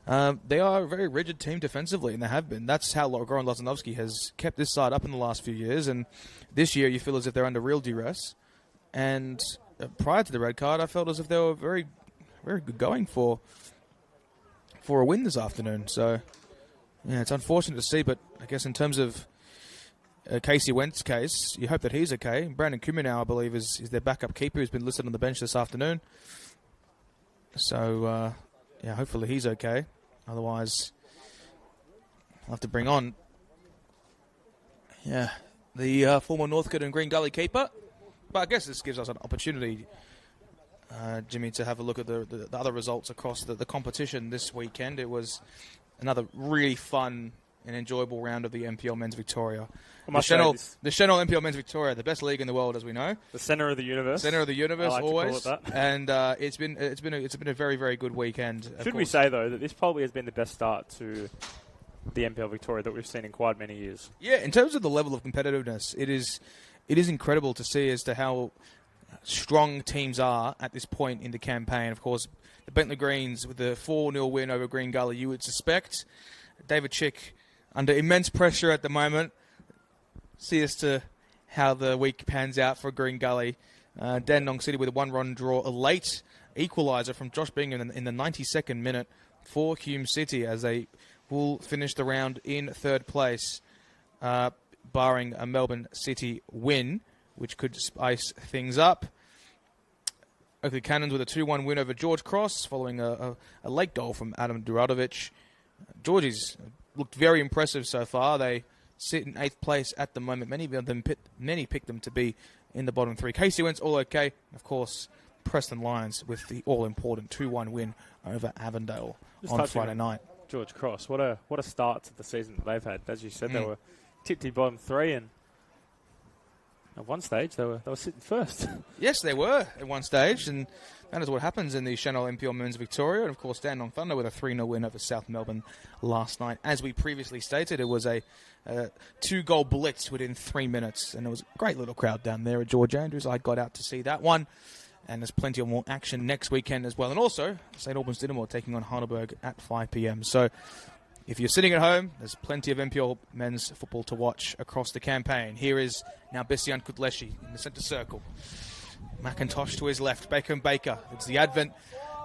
they are a very rigid team defensively, and they have been. That's how Goran Lozanovsky has kept this side up in the last few years, and this year you feel as if they're under real duress. And prior to the red card, I felt as if they were very, very good going for a win this afternoon. So, yeah, it's unfortunate to see, but I guess in terms of Casey Wentz's case, you hope that he's okay. Brandon Kuminow, I believe, is their backup keeper who's been listed on the bench this afternoon. So, yeah, hopefully he's okay. Otherwise, I'll have to bring on, the former Northcote and Green Gully keeper. But I guess this gives us an opportunity, Jimmy, to have a look at the other results across the competition this weekend. It was another really fun and enjoyable round of the NPL Men's Victoria. The Senol NPL Men's Victoria, the best league in the world, as we know. The centre of the universe. Centre of the universe, I like always. to call it that. And it's been a very, very good weekend. Should we say, though, that this probably has been the best start to the NPL Victoria that we've seen in quite many years? Yeah, in terms of the level of competitiveness, it is incredible to see as to how strong teams are at this point in the campaign. Of course, the Bentley Greens with the 4-0 win over Green Gully, you would suspect. David Chick under immense pressure at the moment. See as to how the week pans out for Green Gully. Dandenong City with a 1-run draw, a late equaliser from Josh Bingham in the 92nd minute for Hume City as they will finish the round in third place, barring a Melbourne City win, which could spice things up. Oakley Cannons with a 2-1 win over George Cross, following a late goal from Adam Duradovic. Georgie's looked very impressive so far. They sit in 8th place at the moment. Many picked them to be in the bottom three. Casey Wentz all okay. Of course, Preston Lions with the all-important 2-1 win over Avondale on Friday night. George Cross, what a start to the season that they've had. As you said, they were tipped in bottom three, and at one stage they were sitting first. Yes, they were at one stage, and That is what happens in the Senol NPL Men's Victoria. And, of course, Dan on Thunder with a 3-0 win over South Melbourne last night. As we previously stated, it was a 2-goal blitz within 3 minutes. And it was a great little crowd down there at George Andrews. I got out to see that one. And there's plenty of more action next weekend as well. And also, St Albans Dynamo taking on Heidelberg at 5 p.m. So if you're sitting at home, there's plenty of NPL men's football to watch across the campaign. Here is now Bessian Kutleshi in the centre circle. McIntosh to his left, Baker and Baker. It's the advent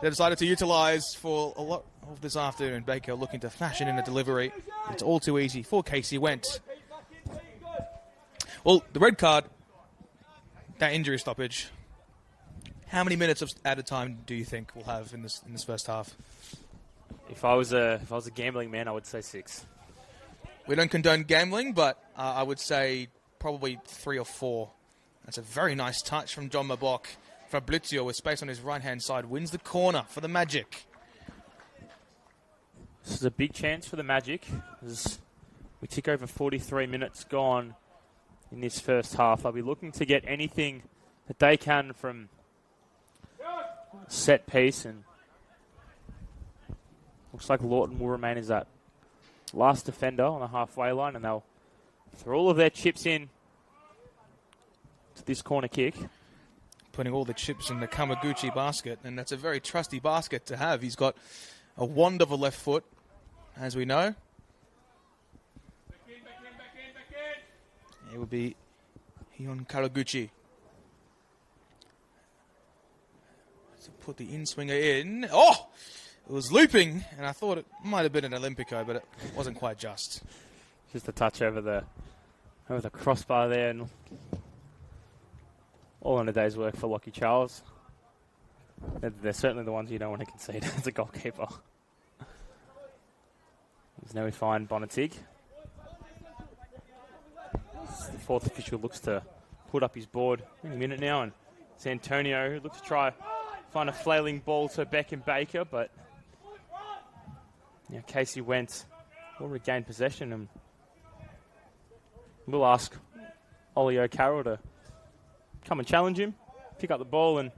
they decided to utilise for a lot of this afternoon. Baker looking to fashion in a delivery. It's all too easy for Casey Went. Well, the red card, that injury stoppage, how many minutes of added time do you think we'll have in this first half? If I was a gambling man, I would say 6. We don't condone gambling, but I would say probably 3 or 4. That's a very nice touch from John Mabok. Fabrizio with space on his right-hand side wins the corner for the Magic. This is a big chance for the Magic as we tick over 43 minutes gone in this first half. They'll be looking to get anything that they can from set piece, and looks like Lawton will remain as that last defender on the halfway line, and they'll throw all of their chips in to this corner kick. Putting all the chips in the Kamaguchi basket, and that's a very trusty basket to have. He's got a wonderful left foot, as we know. It would be Hion Karaguchi. To put the in-swinger in. Oh! It was looping, and I thought it might have been an Olympico, but it wasn't quite just. Just a touch over the crossbar there, and all in a day's work for Lockie Charles. They're certainly the ones you don't want to concede as a goalkeeper. As now we find Bonatig. The fourth official looks to put up his board any minute now, and it's Antonio who looks to try find a flailing ball to Beck and Baker, but Casey Went will regain possession, and we'll ask Ollie O'Carroll to come and challenge him, pick up the ball, and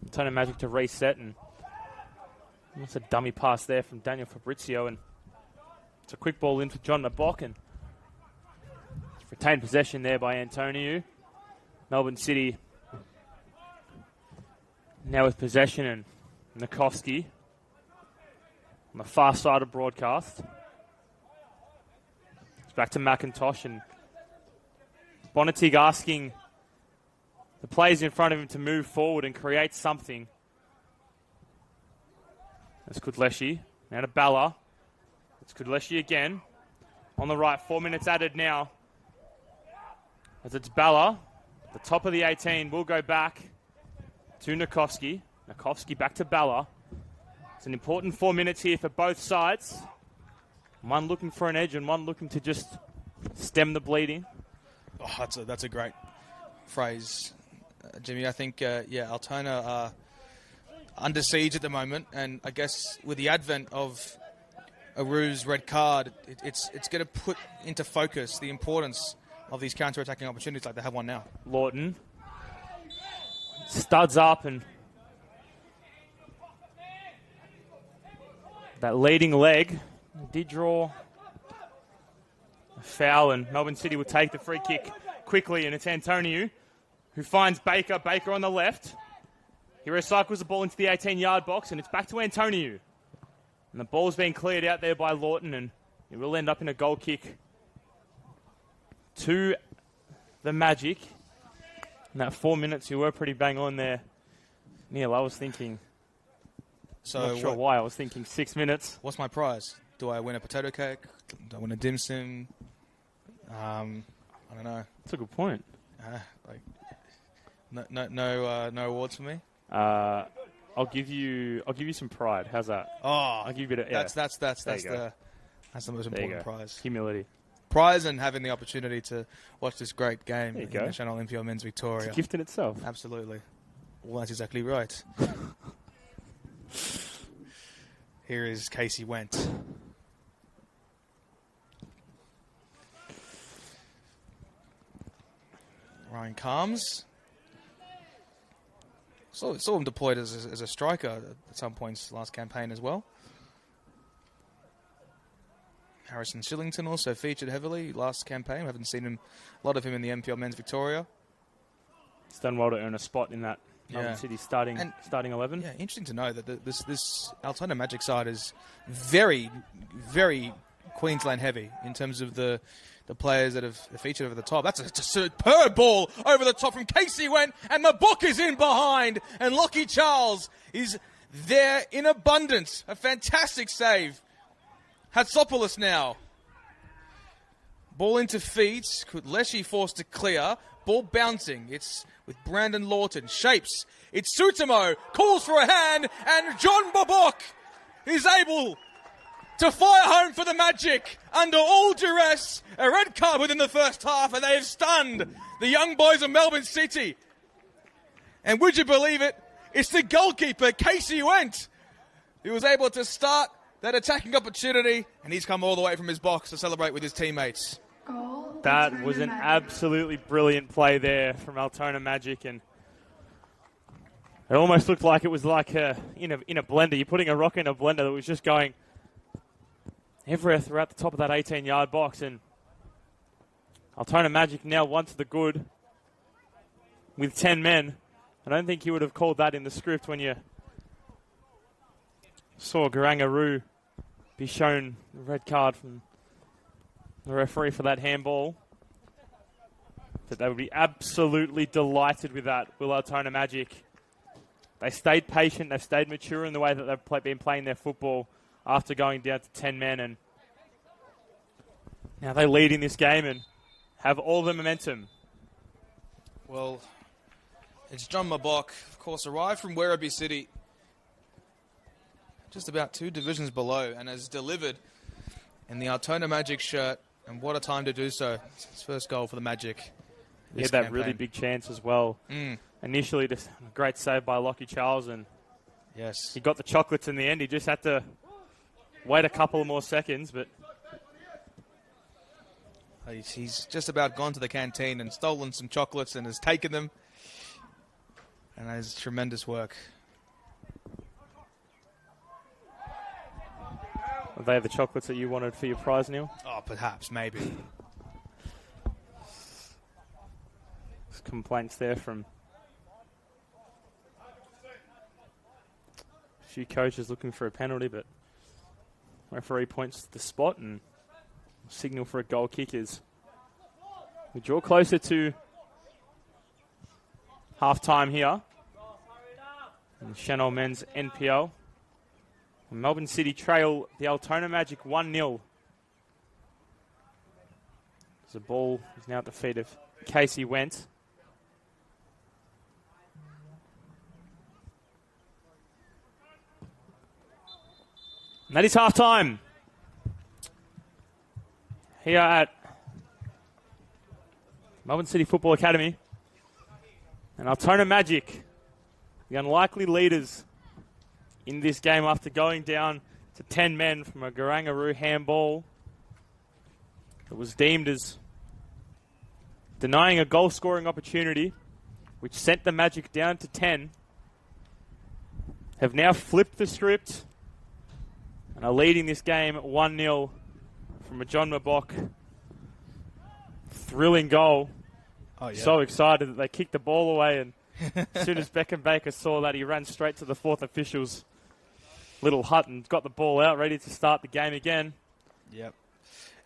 Altona Magic to reset. And it's a dummy pass there from Daniel Fabrizio, and it's a quick ball in for John Mabok, and retained possession there by Antonio. Melbourne City now with possession, and Nikovsky on the far side of broadcast. It's back to McIntosh, and Bonatig asking the players in front of him to move forward and create something. That's Kudleshi. Now to Balla. It's Kudleshi again. On the right, 4 minutes added now. As it's Balla. The top of the 18 will go back to Nikovsky. Nikovsky back to Balla. It's an important 4 minutes here for both sides. One looking for an edge and one looking to just stem the bleeding. Oh, that's a great phrase, Jimmy. I think, Altona are under siege at the moment, and I guess with the advent of Aru's red card, it's going to put into focus the importance of these counter-attacking opportunities like they have one now. Lawton studs up, and that leading leg did draw a foul, and Melbourne City will take the free kick quickly, and it's Antonio who finds Baker. Baker on the left. He recycles the ball into the 18-yard box, and it's back to Antonio. And the ball's being cleared out there by Lawton, and it will end up in a goal kick to the Magic. In that 4 minutes, you were pretty bang on there, Neil. I was thinking, not sure why, I was thinking 6 minutes. What's my prize? Do I win a potato cake? Do I win a dim sum? I don't know. That's a good point. No awards for me. I'll give you some pride. How's that? Oh, I'll give you that's the most important prize. Humility. Prize and having the opportunity to watch this great game in the Senol NPL Men's Victoria. It's a gift in itself. Absolutely. Well, that's exactly right. Here is Casey Went. Ryan Calms. Saw him deployed as a striker at some points last campaign as well. Harrison Shillington also featured heavily last campaign. I haven't seen a lot of him in the NPL Men's Victoria. He's done well to earn a spot in that Melbourne City starting 11. Yeah, interesting to know that this Altona Magic side is very, very Queensland heavy in terms of the players that have featured over the top. That's a superb ball over the top from Casey Went, and Mabuk is in behind, and Lockie Charles is there in abundance. A fantastic save. Hatsopoulos now. Ball into feet. Leshy forced to clear. Ball bouncing. It's with Brandon Lawton. Shapes. It's Sutamo. Calls for a hand. And John Babok is able to fire home for the Magic under all duress. A red card within the first half, and they have stunned the young boys of Melbourne City. And would you believe it? It's the goalkeeper, Casey Went, who was able to start that attacking opportunity, and he's come all the way from his box to celebrate with his teammates. That was an absolutely brilliant play there from Altona Magic, and it almost looked like it was like in a blender. You're putting a rock in a blender that was just going everywhere throughout the top of that 18-yard box, and Altona Magic now one to the good with 10 men. I don't think you would have called that in the script when you saw Garangaroo be shown the red card from the referee for that handball. But they would be absolutely delighted with that, will Altona Magic. They stayed patient, they've stayed mature in the way that they've been playing their football after going down to 10 men. And now they lead in this game and have all the momentum. Well, it's John Mabok, of course, arrived from Werribee City, just about 2 divisions below, and has delivered in the Altona Magic shirt, and what a time to do so. It's his first goal for the Magic. He had that really big chance as well. Initially, just a great save by Lockie Charles, and yes, he got the chocolates in the end. He just had to wait a couple more seconds, but he's just about gone to the canteen and stolen some chocolates and has taken them, and that is tremendous work. Are they the chocolates that you wanted for your prize, Neil? Oh, perhaps, maybe. Complaints there from a few coaches looking for a penalty, but referee points to the spot and signal for a goal kick as we draw closer to half-time here in the Senol Men's NPL. And Melbourne City trail the Altona Magic 1-0. The ball is now at the feet of Casey Went. And that is half-time here at Melbourne City Football Academy. And Altona Magic, the unlikely leaders in this game after going down to 10 men from a Garangaroo handball that was deemed as denying a goal-scoring opportunity, which sent the Magic down to 10, have now flipped the script and are leading this game 1-0 from a John Mabok thrilling goal. Oh, yeah. So excited that they kicked the ball away, and as soon as Beckham Baker saw that, he ran straight to the fourth official's little hut and got the ball out, ready to start the game again. Yep.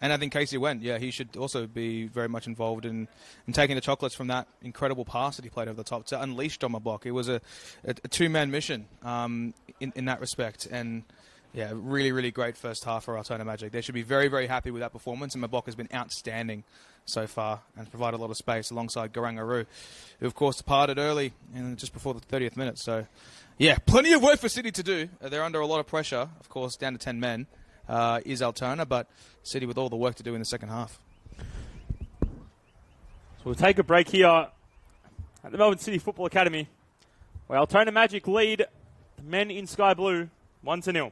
And I think Casey Went, he should also be very much involved in taking the chocolates from that incredible pass that he played over the top to unleash John Mabok. It was a two-man mission in that respect. And, yeah, really, really great first half for Altona Magic. They should be very, very happy with that performance, and Mabok has been outstanding so far and provided a lot of space alongside Garangaroo, who, of course, departed early and just before the 30th minute. So, yeah, plenty of work for City to do. They're under a lot of pressure, of course, down to 10 men. Is Altona, but City with all the work to do in the second half. So we'll take a break here at the Melbourne City Football Academy, where Altona Magic lead the men in sky blue 1-0.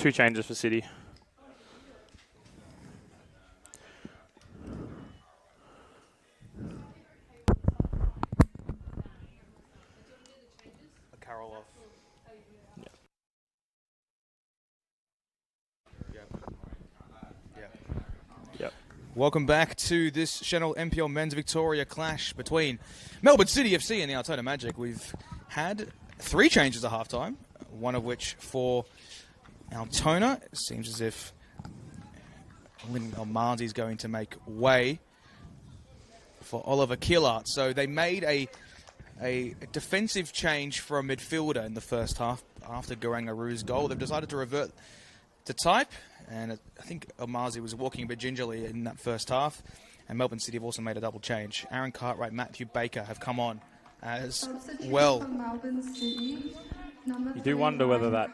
2 changes for City. Carroll off. Yep. Welcome back to this Senol NPL Men's Victoria clash between Melbourne City FC and the Altona Magic. We've had 3 changes at halftime, one of which for Altona. It seems as if Lynn Almanzi is going to make way for Oliver Killart. So they made a defensive change for a midfielder in the first half after Garangaru's goal. They've decided to revert to type, and I think Almanzi was walking a bit gingerly in that first half, and Melbourne City have also made a double change. Aaron Cartwright, Matthew Baker have come on as well. You do wonder whether that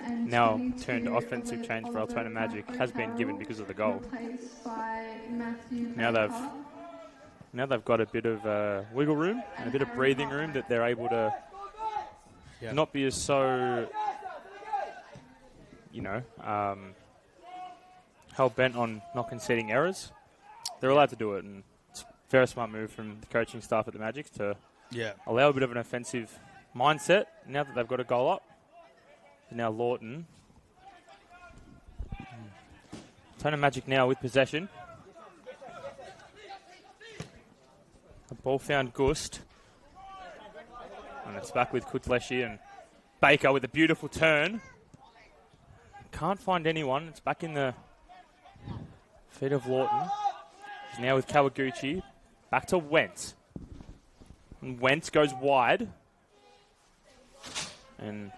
now turned offensive change for Altona Magic has been given because of the goal. Now they've got a bit of wiggle room and a bit of breathing room that they're able to not be as so, hell-bent on not conceding errors. They're allowed to do it, and it's a very smart move from the coaching staff at the Magic to allow a bit of an offensive mindset now that they've got a goal up. And now Lawton. Altona Magic now with possession. The ball found Gust. And it's back with Kutleshi and Baker with a beautiful turn. Can't find anyone. It's back in the feet of Lawton. He's now with Kawaguchi. Back to Wentz. And Wentz goes wide. And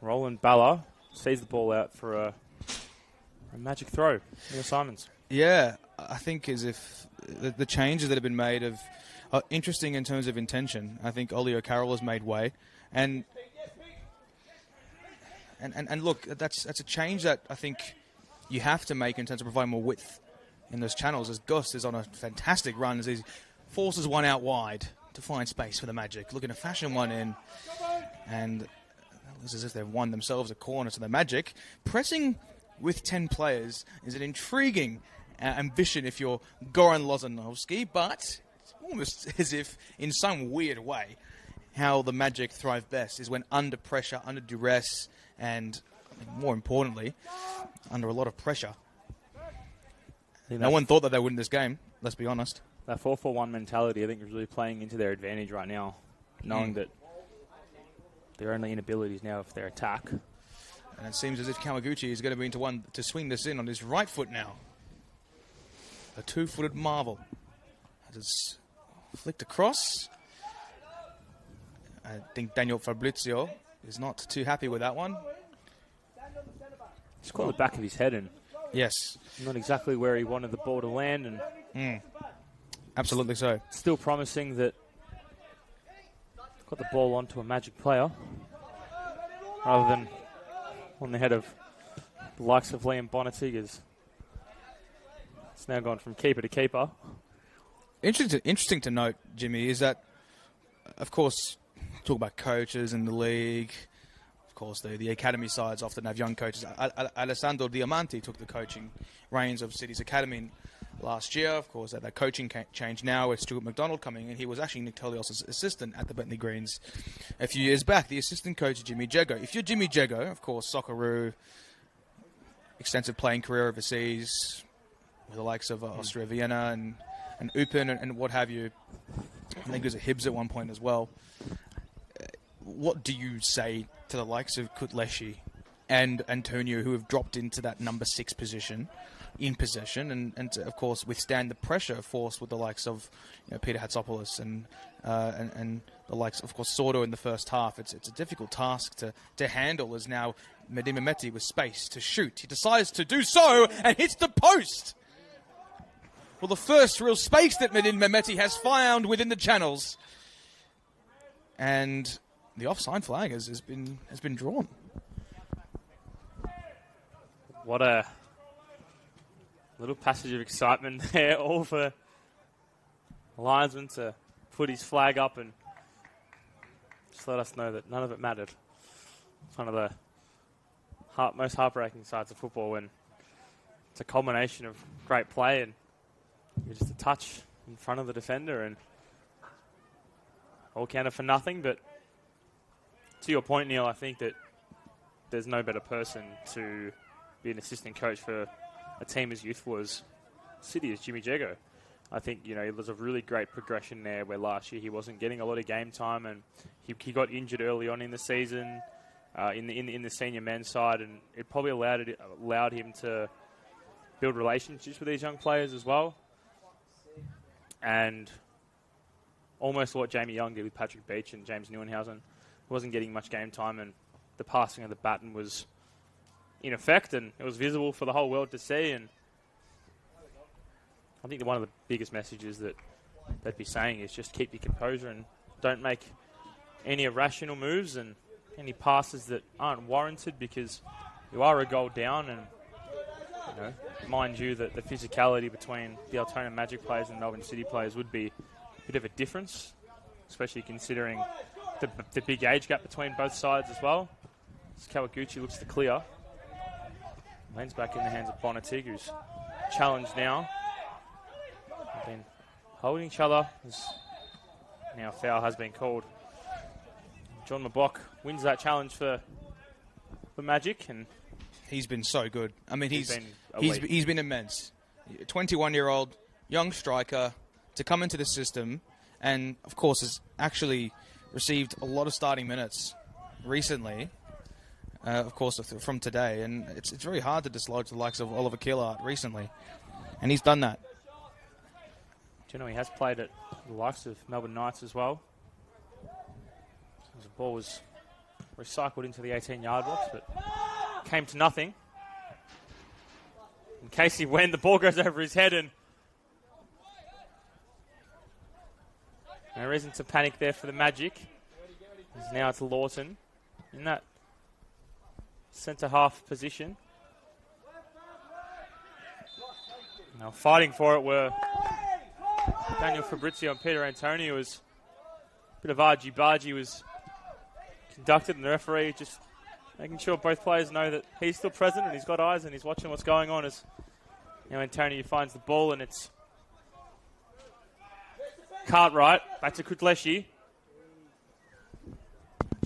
Roland Balla sees the ball out for a magic throw. Neil Simons. Yeah, I think as if the changes that have been made are interesting in terms of intention. I think Ollie O'Carroll has made way. And look, that's a change that I think you have to make in terms of providing more width in those channels, as Gus is on a fantastic run as he forces one out wide to find space for the Magic, looking to fashion one in, and it's as if they've won themselves a corner to the Magic. Pressing with 10 players is an intriguing ambition if you're Goran Lozanovsky, but it's almost as if, in some weird way, how the Magic thrive best is when under pressure, under duress, and more importantly, under a lot of pressure. No one thought that they would win this game, let's be honest. That 4-4-1 mentality, I think, is really playing into their advantage right now, knowing that their only inability is now if their attack. And it seems as if Kawaguchi is going to be into one to swing this in on his right foot now. A 2-footed marvel. That is flicked across. I think Daniel Fabrizio is not too happy with that one. He's caught the back of his head and yes, not exactly where he wanted the ball to land, and absolutely so. Still promising that got the ball onto a Magic player rather than on the head of the likes of Liam Bonatigas. It's now gone from keeper to keeper. Interesting to note, Jimmy, is that, of course, talk about coaches in the league. Of course, the academy sides often have young coaches. Alessandro Diamanti took the coaching reins of City's academy last year. Of course, that coaching change now with Stuart McDonald coming in. He was actually Nick Tolios' assistant at the Bentley Greens a few years back. The assistant coach is Jimmy Jego. If you're Jimmy Jego, of course, Socceroo, extensive playing career overseas with the likes of Austria Vienna and Eupen and what have you. I think he was at Hibs at one point as well. What do you say to the likes of Kutleshi and Antonio, who have dropped into that number 6 position in possession, and to, of course, withstand the pressure forced with the likes of Peter Hatsopoulos and the likes, of course, Sordo in the first half? It's a difficult task to handle, as now Medin Mehmeti with space to shoot. He decides to do so and hits the post. Well, the first real space that Medin Mehmeti has found within the channels. And the offside flag has been drawn. What a little passage of excitement there, all for the linesman to put his flag up and just let us know that none of it mattered. It's one of the most heartbreaking sides of football when it's a culmination of great play and you're just a touch in front of the defender and all counted for nothing. But to your point, Neil, I think that there's no better person to be an assistant coach for a team as youthful as City as Jimmy Jago. I think, there's a really great progression there where last year he wasn't getting a lot of game time and he got injured early on in the season in the senior men's side, and it probably allowed him to build relationships with these young players as well. And almost what Jamie Young did with Patrick Beach and James Neuenhausen, wasn't getting much game time, and the passing of the baton was in effect, and it was visible for the whole world to see. And I think that one of the biggest messages that they'd be saying is just keep your composure and don't make any irrational moves and any passes that aren't warranted, because you are a goal down. And mind you that the physicality between the Altona Magic players and Melbourne City players would be a bit of a difference, especially considering the big age gap between both sides as well. As Kawaguchi looks to clear. Lands back in the hands of Bonatig, who's challenged now. They've been holding each other. Now a foul has been called. John Mabok wins that challenge for Magic, and he's been so good. I mean, he's been immense. 21-year-old young striker to come into the system, and of course has actually received a lot of starting minutes recently. Of course, from today, and it's very hard to dislodge the likes of Oliver Killard recently, and he's done that. Do you know he has played at the likes of Melbourne Knights as well? The ball was recycled into the 18-yard box, but came to nothing. And Casey Wen, the ball goes over his head, and no reason to panic there for the Magic. As now it's Lawton in that centre-half position. Now fighting for it were Daniel Fabrizio and Peter Antoni. Was a bit of argy-bargy was conducted, and the referee just making sure both players know that he's still present and he's got eyes and he's watching what's going on. As now Antoni finds the ball, and it's Cartwright back to Kutleshi.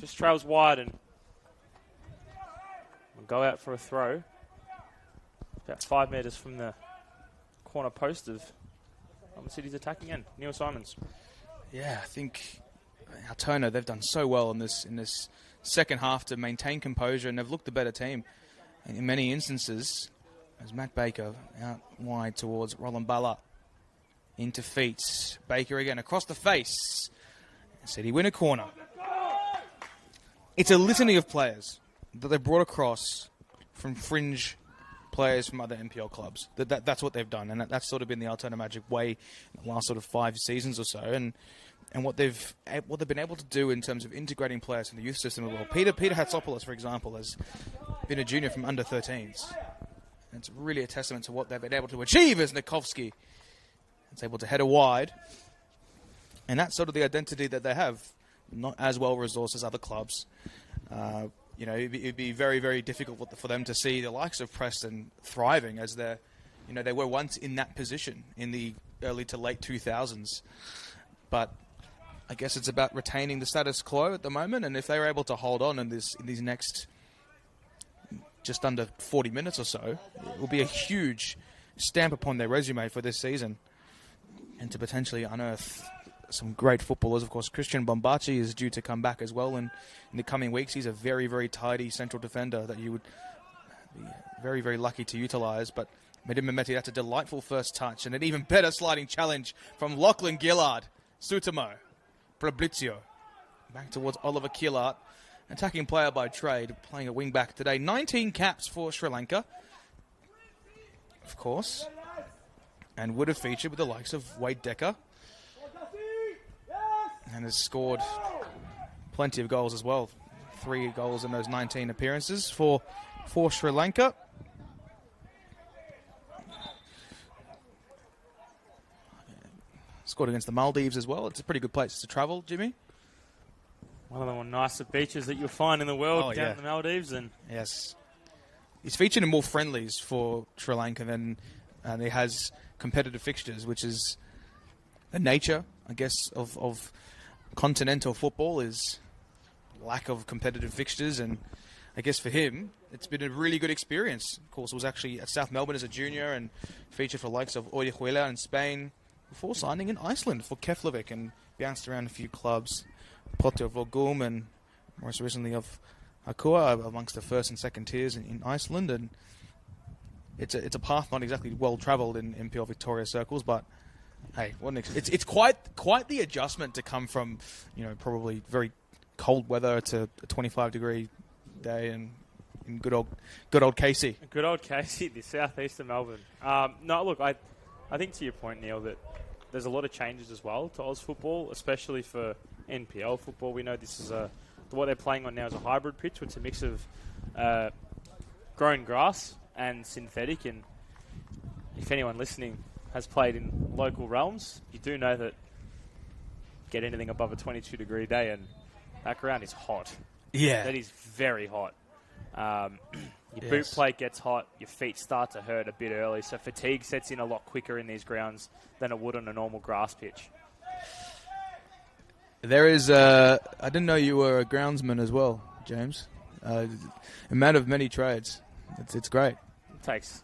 Just trails wide and will go out for a throw. About 5 metres from the corner post of Melbourne City's attacking end. Neil Simons. Yeah, I think Altona, they've done so well in this second half to maintain composure, and they've looked the better team in many instances. As Matt Baker out wide towards Roland Balla. Into feet. Baker again across the face. City win a corner. It's a litany of players that they've brought across from fringe players from other NPL clubs. That's what they've done, and that's sort of been the Altona Magic way in the last sort of 5 seasons or so. And what they've been able to do in terms of integrating players from the youth system as well. Peter Hatsopoulos, for example, has been a junior from under 13s. And it's really a testament to what they've been able to achieve as Nikovsky is able to header wide. And that's sort of the identity that they have. Not as well resourced as other clubs. It'd be very, very difficult for them to see the likes of Preston thriving, as they were once in that position in the early to late 2000s. But I guess it's about retaining the status quo at the moment, and if they were able to hold on in these next just under 40 minutes or so, it will be a huge stamp upon their resume for this season, and to potentially unearth some great footballers. Of course, Christian Bombaci is due to come back as well in the coming weeks. He's a very, very tidy central defender that you would be very, very lucky to utilise. But Medin Mehmeti, that's a delightful first touch, and an even better sliding challenge from Lachlan Gillard. Sutamo, Prablizio, back towards Oliver Killard. Attacking player by trade, playing a wing-back today. 19 caps for Sri Lanka, of course, and would have featured with the likes of Wade Decker, and has scored plenty of goals as well. 3 goals in those 19 appearances for Sri Lanka. Scored against the Maldives as well. It's a pretty good place to travel, Jimmy. One of the more nicer beaches that you'll find in the world down in the Maldives. And yes. He's featured in more friendlies for Sri Lanka than he has competitive fixtures, which is the nature, I guess, of continental football is lack of competitive fixtures. And I guess for him, it's been a really good experience. Of course, it was actually at South Melbourne as a junior and featured for the likes of Orihuela in Spain before signing in Iceland for Keflavik and bounced around a few clubs. Potter Vogum and most recently of Akua amongst the first and second tiers in Iceland, and it's a path not exactly well travelled in NPL Victoria circles, but hey, it's quite the adjustment to come from probably very cold weather to a 25-degree day and in good old Casey. Good old Casey, the southeast of Melbourne. No, look, I think to your point, Neil, that there's a lot of changes as well to Oz football, especially for NPL football. We know this is what they're playing on now is a hybrid pitch, which is a mix of grown grass and synthetic. And if anyone listening has played in local realms, you do know that get anything above a 22-degree day and that ground is hot. Yeah. That is very hot. Your boot plate gets hot, your feet start to hurt a bit early, so fatigue sets in a lot quicker in these grounds than it would on a normal grass pitch. There is, I didn't know you were a groundsman as well, James. A man of many trades. It's great. Just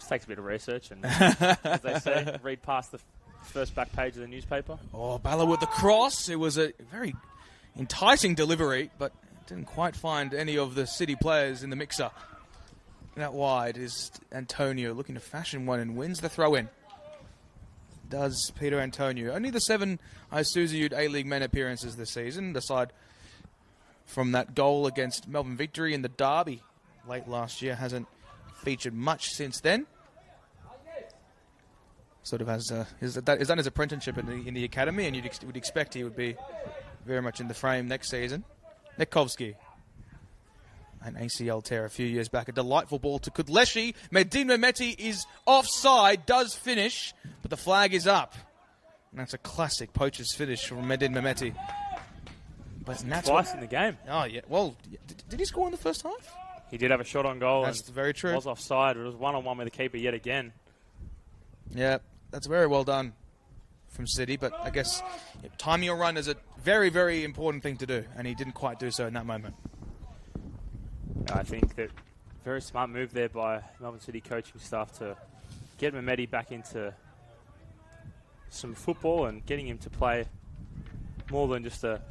takes a bit of research and, as they say, read past the first back page of the newspaper. Oh, Balla with the cross. It was a very enticing delivery, but didn't quite find any of the City players in the mixer. That wide is Antonio looking to fashion one and wins the throw-in. Does Peter Antonio. Only the 7 Isuzu Youth A-League men appearances this season, aside from that goal against Melbourne Victory in the derby late last year. Hasn't featured much since then. Sort of has is done his apprenticeship in the academy, and would expect he would be very much in the frame next season. Nekovsky. An ACL tear a few years back. A delightful ball to Kudleshi. Medin Mehmeti is offside, does finish, but the flag is up. And that's a classic poacher's finish from Medin Mehmeti. But twice in the game. Oh, yeah. Well, did he score in the first half? He did have a shot on goal. That's very true. Was offside. It was one-on-one with the keeper yet again. Yeah, that's very well done from City, but I guess timing your run is a very, very important thing to do, and he didn't quite do so in that moment. I think that very smart move there by Melbourne City coaching staff to get Mehmeti back into some football and getting him to play more than just a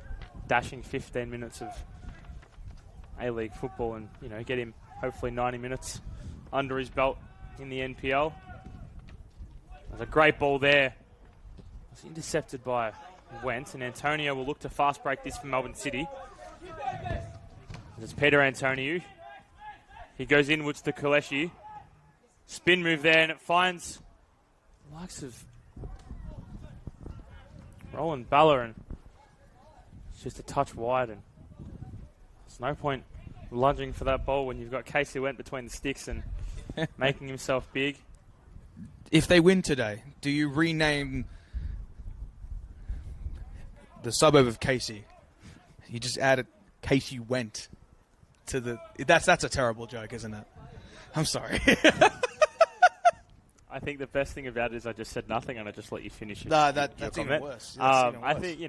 dashing 15 minutes of A-League football, and get him hopefully 90 minutes under his belt in the NPL. There's a great ball there. It's intercepted by Wentz, and Antonio will look to fast break this for Melbourne City. It's Peter Antonio. He goes inwards to Kuleshi. Spin move there, and it finds the likes of Roland Balla, and it's just a touch wide, and there's no point lunging for that ball when you've got Casey Went between the sticks and making himself big. If they win today, do you rename the suburb of Casey? You just added Casey Went to the... That's a terrible joke, isn't it? I'm sorry. I think the best thing about it is I just said nothing and I just let you finish it. No, that's even worse. I think,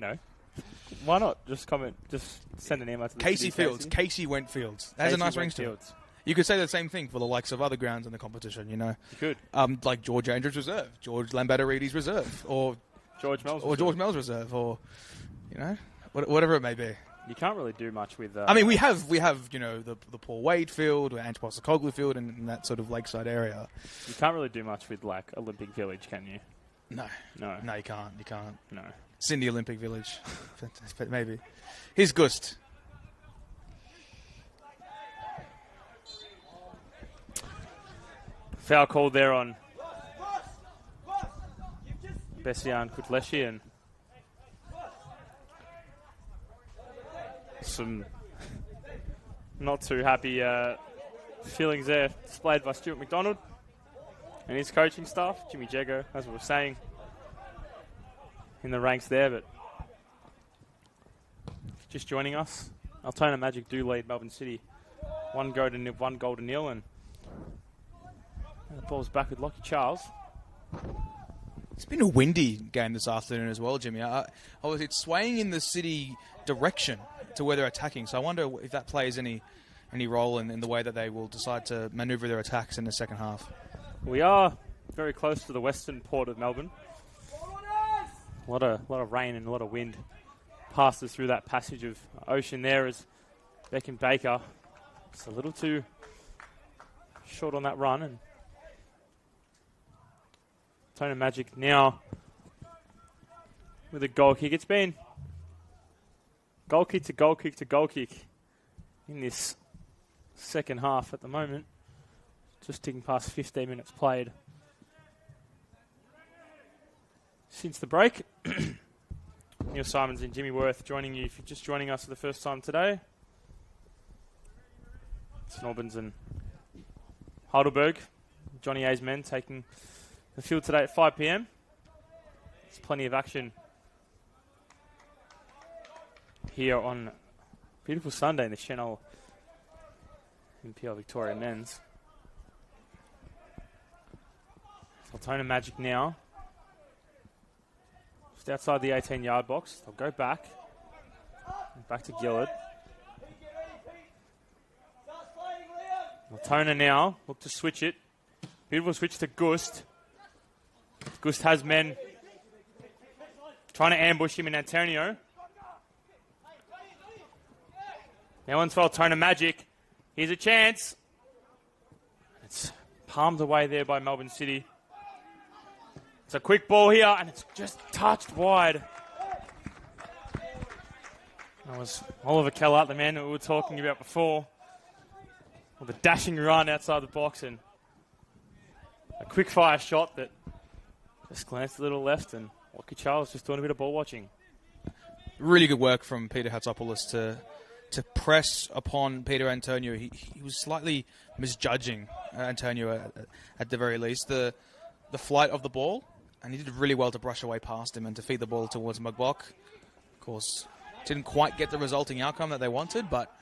why not just comment, just send an email to the Casey Fields. Casey Went Fields. That has a nice ring to it. You could say the same thing for the likes of other grounds in the competition, You could. Like George Andrews Reserve, George Lambatarides Reserve, or George Mel's Reserve, or, whatever it may be. You can't really do much with... we have the Paul Wade Field, or Antoine Sakoglu Field, and that sort of lakeside area. You can't really do much with, Olympic Village, can you? No, you can't. No. Cindy Olympic Village, maybe. Here's Gust. Foul called there on Bessian Kutleshi, and some not too happy feelings there displayed by Stuart McDonald and his coaching staff. Jimmy Jago, as we were saying, in the ranks there, but just joining us, Altona Magic do lead Melbourne City 1 goal to nil, and the ball's back with Lockie Charles. It's been a windy game this afternoon as well, Jimmy. It's swaying in the City direction to where they're attacking, so I wonder if that plays any role in the way that they will decide to manoeuvre their attacks in the second half. We are very close to the western port of Melbourne. A lot of rain and a lot of wind passes through that passage of ocean there as Beck and Baker just a little too short on that run. And Altona Magic now with a goal kick. It's been goal kick to goal kick to goal kick in this second half at the moment. Just ticking past 15 minutes played since the break. Neil Simons and Jimmy Worth joining you if you're just joining us for the first time today. St Albans and Heidelberg. Johnny A's men taking the field today at 5 p.m. There's plenty of action here on beautiful Sunday in the Senol NPLM Victoria men's. Altona Magic now. Just outside the 18-yard box. They'll go back. Back to Gillard. Altona now look to switch it. Beautiful switch to Gust. Gust has men trying to ambush him in Antonio. Now one's for Altona Magic. Here's a chance. It's palmed away there by Melbourne City. It's a quick ball here, and it's just touched wide. That was Oliver Keller, the man that we were talking about before. With a dashing run outside the box and a quick fire shot that just glanced a little left, and Lockie Charles just doing a bit of ball watching. Really good work from Peter Hatsopoulos to press upon Peter Antonio. He was slightly misjudging Antonio at the very least. The flight of the ball, and he did really well to brush away past him and to feed the ball towards Mugbok. Of course, didn't quite get the resulting outcome that they wanted, but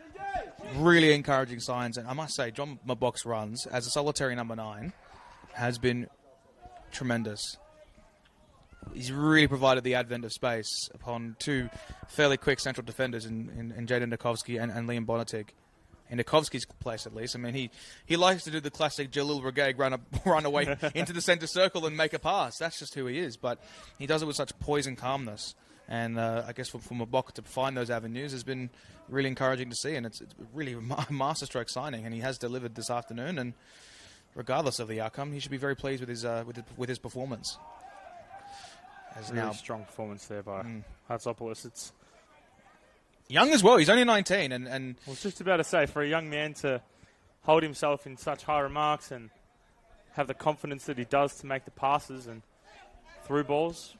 really encouraging signs. And I must say, John Mugbok's runs as a solitary number 9 has been tremendous. He's really provided the advent of space upon 2 fairly quick central defenders in Jaden Nikovsky and Liam Bonatig. In Nikovsky's place, at least. I mean, he likes to do the classic Jalil Regaig run away into the centre circle and make a pass. That's just who he is. But he does it with such poise and calmness. And I guess for Mabok to find those avenues has been really encouraging to see. And it's really a masterstroke signing. And he has delivered this afternoon. And regardless of the outcome, he should be very pleased with his performance. As a really strong performance there by Hatsopoulos. It's young as well. He's only 19. And I was just about to say, for a young man to hold himself in such high remarks and have the confidence that he does to make the passes and through balls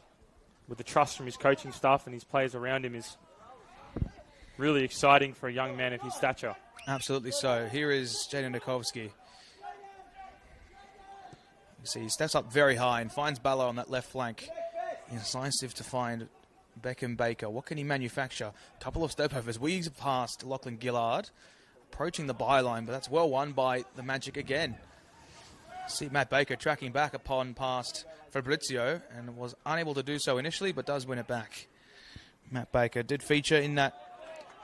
with the trust from his coaching staff and his players around him is really exciting for a young man of his stature. Absolutely so. Here is Jaden Nikovsky. You see, he steps up very high and finds Balla on that left flank. Incisive to find Beckham Baker. What can he manufacture? A couple of step-overs. Weaves past Lachlan Gillard. Approaching the byline, but that's well won by the Magic again. See Matt Baker tracking back upon past Fabrizio and was unable to do so initially, but does win it back. Matt Baker did feature in that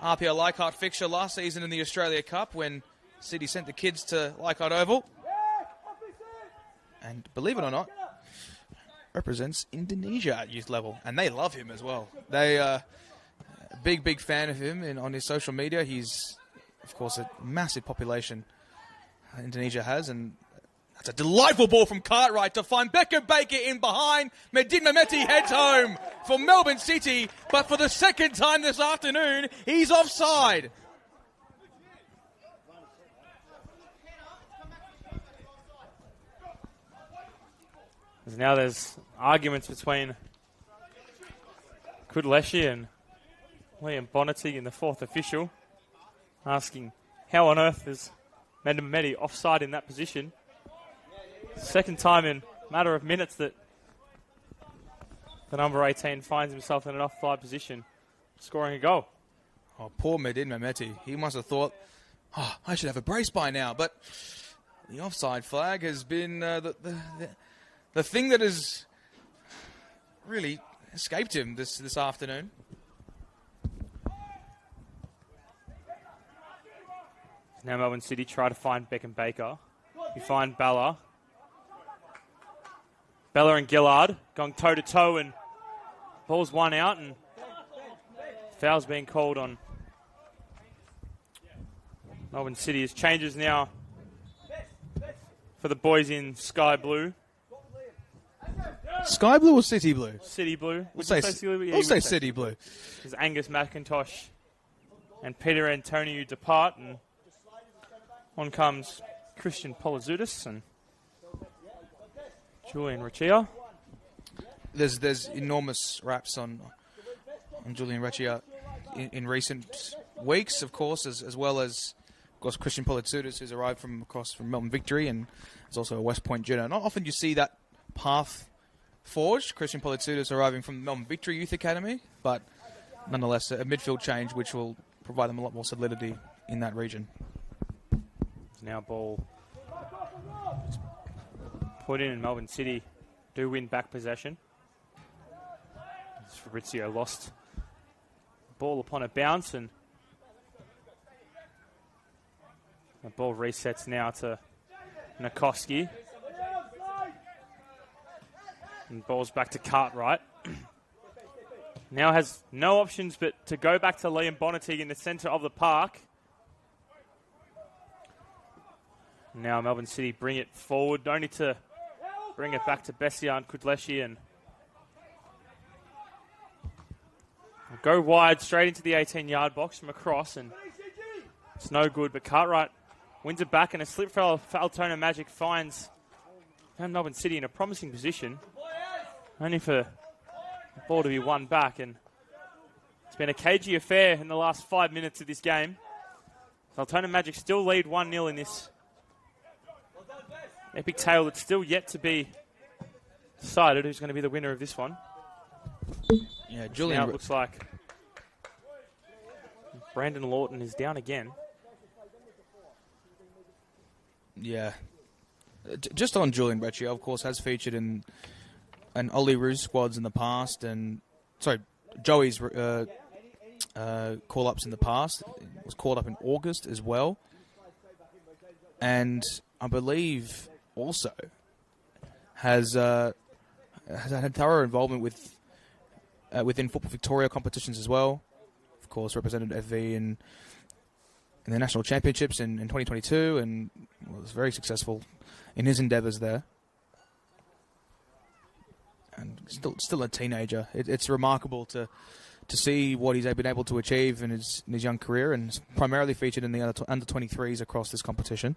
RPL Leichhardt fixture last season in the Australia Cup when City sent the kids to Leichhardt Oval. And believe it or not, represents Indonesia at youth level, and they love him as well. They are a big fan of him on his social media. He's, of course, a massive population Indonesia has, and that's a delightful ball from Cartwright to find Beckham Baker in behind. Medin Mehmeti heads home for Melbourne City, but for the second time this afternoon, he's offside. Now there's arguments between Kudleshi and Liam Bonatig in the fourth official, asking how on earth is Mehmeti offside in that position. Second time in a matter of minutes that the number 18 finds himself in an offside position, scoring a goal. Oh, poor Medin Mehmeti. He must have thought, I should have a brace by now. But the offside flag has been the thing that has really escaped him this afternoon. Now Melbourne City try to find Beckham Baker. You find Bella. Bella and Gillard going toe-to-toe, and ball's one out, and foul's being called on Melbourne City. As changes now for the boys in sky blue. Sky blue or city blue? City blue. We'll say city blue. As Angus McIntosh and Peter Antonio depart, and on comes Christian Polizudis and Julian Riccia. There's enormous raps on Julian Riccia in recent weeks, of course, as well as, of course, Christian Polizudis, who's arrived from Melbourne Victory and is also a West Point junior. Not often you see that path forged. Christian Polizudis arriving from Melbourne Victory Youth Academy, but nonetheless a midfield change which will provide them a lot more solidity in that region. Now ball put in, and Melbourne City do win back possession. Fabrizio lost ball upon a bounce, and the ball resets now to Nikoski. And ball's back to Cartwright. Now has no options but to go back to Liam Bonatig in the centre of the park. Now Melbourne City bring it forward, only to bring it back to Bessia and Kudleshi, and go wide straight into the 18-yard box from across, and it's no good. But Cartwright wins it back, and a slip for Altona Magic finds Melbourne City in a promising position, only for the ball to be won back. And it's been a cagey affair in the last 5 minutes of this game. Altona Magic still lead 1-0 in this epic tale that's still yet to be decided who's going to be the winner of this one. Yeah, Julian. Now it looks like Brandon Lawton is down again. Yeah. Just on Julian Recchia, of course, has featured in Ollie Roos squads in the past, and Joey's call-ups in the past. Was called up in August as well. And I believe also has had thorough involvement within Football Victoria competitions as well. Of course, represented FV in the national championships in 2022, and was very successful in his endeavours there. And still a teenager. It's remarkable to see what he's been able to achieve in his young career, and is primarily featured in the under 23s across this competition.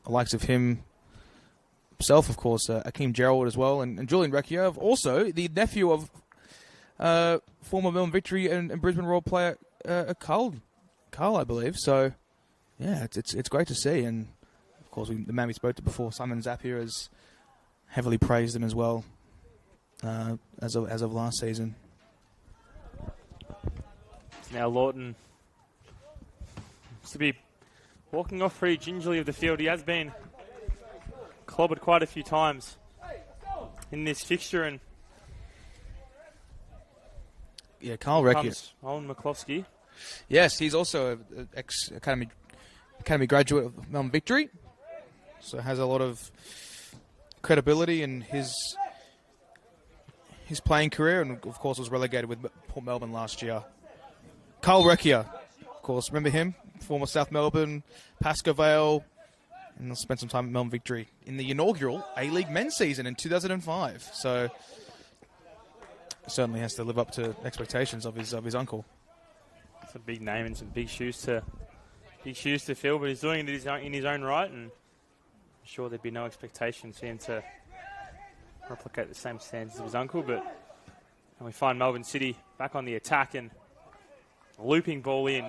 The likes of himself, of course, Akeem Gerald as well, and Julian Recchia, also the nephew of former Melbourne Victory and Brisbane Royal player Carl, I believe. So, yeah, it's great to see, and of course the man we spoke to before, Simon Zapier, has heavily praised him as well as of last season. Now Lawton to be walking off pretty gingerly of the field. He has been clobbered quite a few times in this fixture, and yeah, Carl Recchia. Owen McCloskey. Yes, he's also an ex-academy graduate of Melbourne Victory, so has a lot of credibility in his playing career, and of course was relegated with Port Melbourne last year. Carl Recchia, of course, remember him? Former South Melbourne, Pascoe Vale, and spent some time at Melbourne Victory in the inaugural A-League men's season in 2005. So certainly has to live up to expectations of his uncle. It's a big name and some big shoes to fill, but he's doing it in his own right, and I'm sure there'd be no expectations for him to replicate the same standards of his uncle. But and we find Melbourne City back on the attack, and a looping ball in.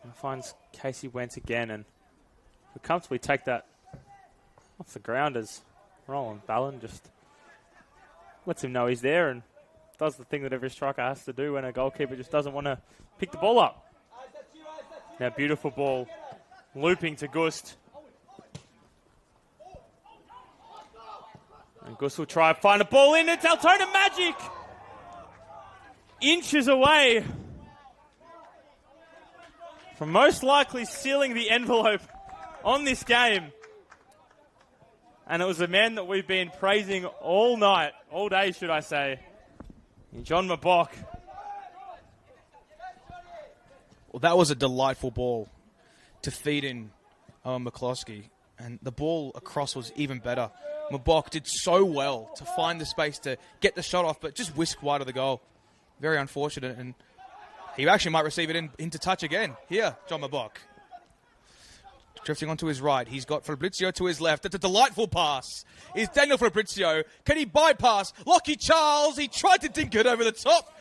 And finds Casey Wentz again, and we comfortably take that off the ground as Roland Ballon just lets him know he's there, and does the thing that every striker has to do when a goalkeeper just doesn't want to pick the ball up. Now, beautiful ball, looping to Gust. And Gust will try and find a ball in. It's Altona Magic! Inches away from most likely sealing the envelope on this game. And it was a man that we've been praising all night, all day, should I say, John Mabok. Well, that was a delightful ball to feed in McCloskey. And the ball across was even better. Mabok did so well to find the space to get the shot off, but just whisked wide of the goal. Very unfortunate. And he actually might receive it into touch again. Here, John Mabok. Drifting onto his right. He's got Fabrizio to his left. It's a delightful pass. Is Daniel Fabrizio. Can he bypass Lockie Charles? He tried to dink it over the top.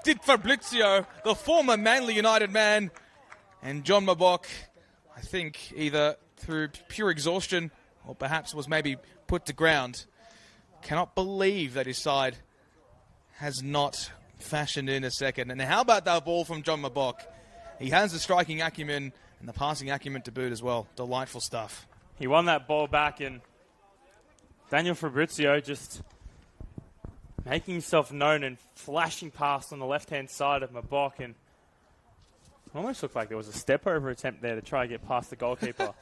Did Fabrizio, the former Manly United man. And John Mabok, I think, either through pure exhaustion or perhaps was maybe put to ground. Cannot believe that his side has not fashioned in a second. And how about that ball from John Mabok? He has the striking acumen and the passing acumen to boot as well. Delightful stuff. He won that ball back, and Daniel Fabrizio just making himself known and flashing past on the left-hand side of Mabok, and it almost looked like there was a step-over attempt there to try and get past the goalkeeper.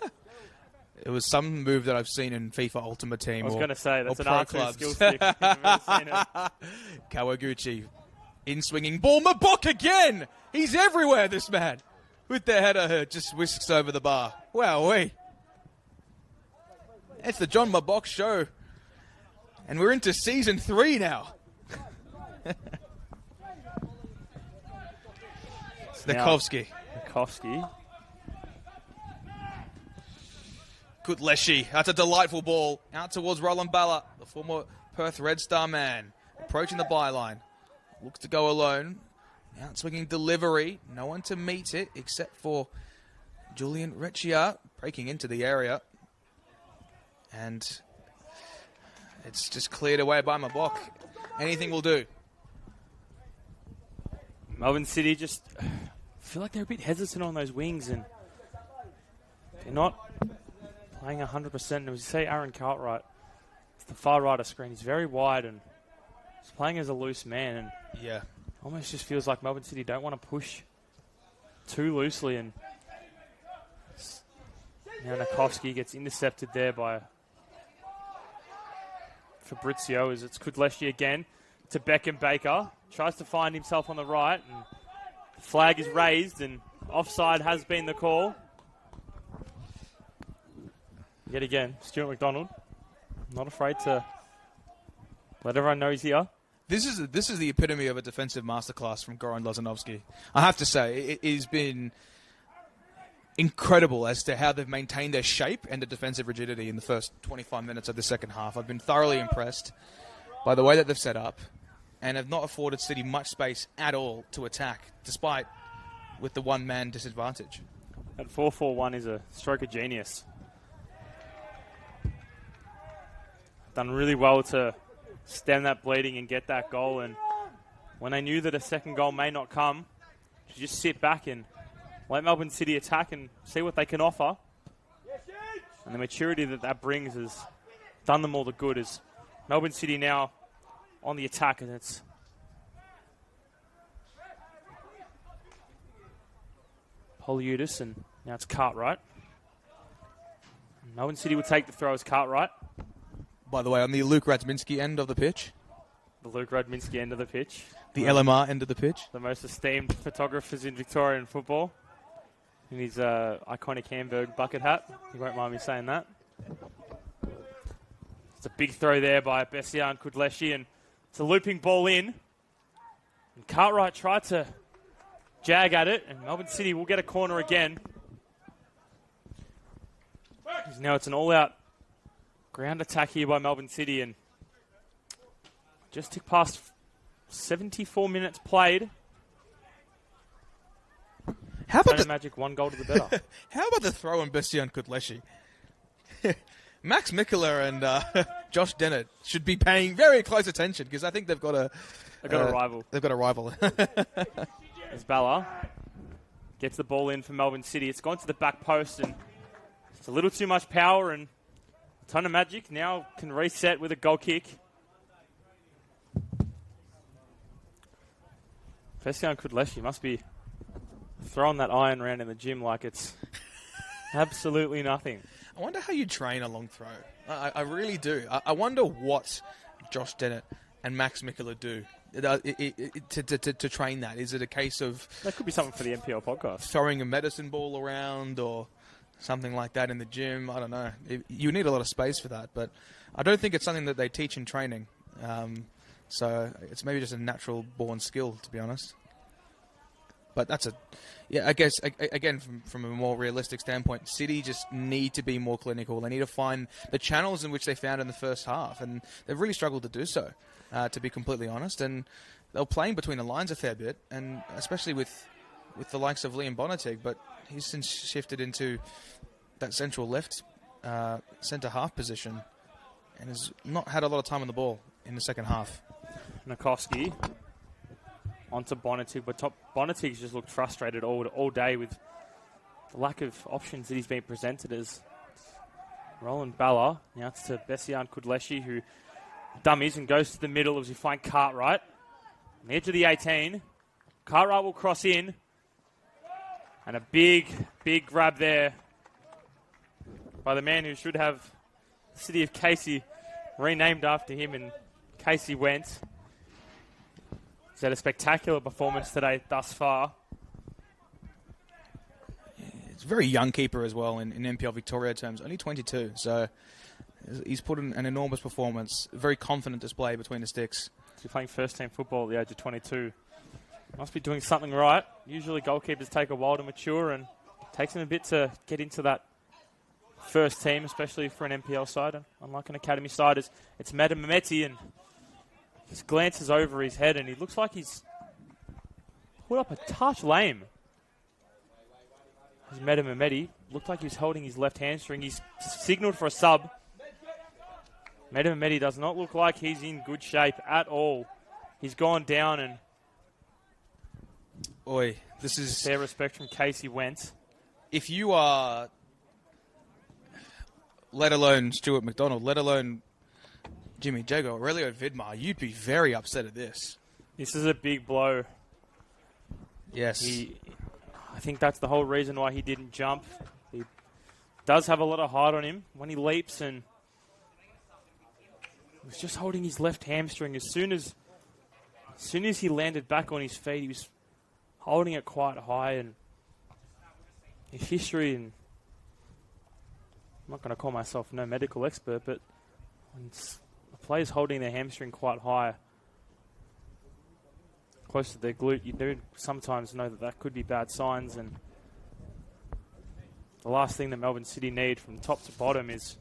It was some move that I've seen in FIFA Ultimate Team. I was going to say, that's an R2 R2 skill stick. If you've ever seen it. Kawaguchi, in-swinging ball. Mabok again! He's everywhere, this man. With the header, just whisks over the bar. Wowee. It's the John Mabok show. And we're into season 3 now. Snikovsky. Kutleshi. That's a delightful ball. Out towards Roland Balla, the former Perth Red Star man. Approaching the byline. Looks to go alone. Out swinging delivery. No one to meet it except for Julian Reccia breaking into the area. And it's just cleared away by Mabok. Anything will do. Melbourne City just feel like they're a bit hesitant on those wings, and they're not playing 100%. And as you say, Aaron Cartwright, it's the far right of screen. He's very wide and he's playing as a loose man. And yeah, almost just feels like Melbourne City don't want to push too loosely. And now Nikovsky gets intercepted there by Fabrizio as it's Kudleshi again to Beckham Baker. Tries to find himself on the right, and the flag is raised, and offside has been the call. Yet again, Stuart McDonald, not afraid to let everyone know he's here. This is the epitome of a defensive masterclass from Goran Lozanovsky. I have to say, it has been incredible as to how they've maintained their shape and their defensive rigidity in the first 25 minutes of the second half. I've been thoroughly impressed by the way that they've set up and have not afforded City much space at all to attack, despite with the one-man disadvantage. That 4-4-1 is a stroke of genius. Done really well to stem that bleeding and get that goal. And when they knew that a second goal may not come, to just sit back and let Melbourne City attack and see what they can offer. And the maturity that brings has done them all the good. As Melbourne City now on the attack, and it's Poliutis, and now it's Cartwright. Melbourne City will take the throw as Cartwright. By the way, on the Luke Radzinski end of the pitch. The Luke Radzinski end of the pitch. The LMR end of the pitch. The most esteemed photographers in Victorian football. In his iconic Hamburg bucket hat. You won't mind me saying that. It's a big throw there by Bessian Kudleshi, and it's a looping ball in. And Cartwright tried to jag at it, and Melbourne City will get a corner again. Now it's an all-out ground attack here by Melbourne City, and just tick past 74 minutes played. How about the Magic 1 goal to the better? How about the throw on Bessian Kudleshi? Max Mikula and Josh Dennett should be paying very close attention because I think they've got a rival. They've got a rival. As Bella gets the ball in for Melbourne City. It's gone to the back post and it's a little too much power, and Altona Magic now can reset with a goal kick. Fessian Kudleshi must be throwing that iron around in the gym like it's absolutely nothing. I wonder how you train a long throw. I really do. I wonder what Josh Dennett and Max Mikula do to train that. Is it a case of... That could be something for the NPL podcast. Throwing a medicine ball around or something like that in the gym? I don't know. You need a lot of space for that, but I don't think it's something that they teach in training. So it's maybe just a natural born skill, to be honest. But that's I guess, again, from a more realistic standpoint, City just need to be more clinical. They need to find the channels in which they found in the first half, and they've really struggled to do so, to be completely honest. And they were playing between the lines a fair bit, and especially with the likes of Liam Bonatig, but he's since shifted into that central left centre-half position and has not had a lot of time on the ball in the second half. Nikoski onto Bonatig, but Bonatig's just looked frustrated all day with the lack of options that he's been presented as. Roland Balla, now it's to Bessian Kudleshi, who dummies and goes to the middle as we find Cartwright. On the edge of the 18, Cartwright will cross in, and a big grab there by the man who should have the city of Casey renamed after him, and Casey went. He's had a spectacular performance today thus far. He's a very young keeper as well in NPL Victoria terms, only 22. So he's put in an enormous performance, a very confident display between the sticks. He's playing first-team football at the age of 22. Must be doing something right. Usually goalkeepers take a while to mature, and it takes him a bit to get into that first team, especially for an NPL side. Unlike an academy side, it's Madam Mehmeti, and just glances over his head, and he looks like he's put up a touch lame. He's Madam Mehmeti. Looked like he was holding his left hamstring. He's signalled for a sub. Madam Mehmeti does not look like he's in good shape at all. He's gone down, and oi, this is fair respect from Casey Wentz. If you are, let alone Stuart McDonald, let alone Jimmy Jago, Aurelio Vidmar, you'd be very upset at this. This is a big blow. Yes. I think that's the whole reason why he didn't jump. He does have a lot of height on him when he leaps, and he was just holding his left hamstring. As soon as he landed back on his feet, he was holding it quite high, and his history, and I'm not going to call myself no medical expert, but when a player's holding their hamstring quite high, close to their glute, you do sometimes know that could be bad signs, and the last thing that Melbourne City need from top to bottom is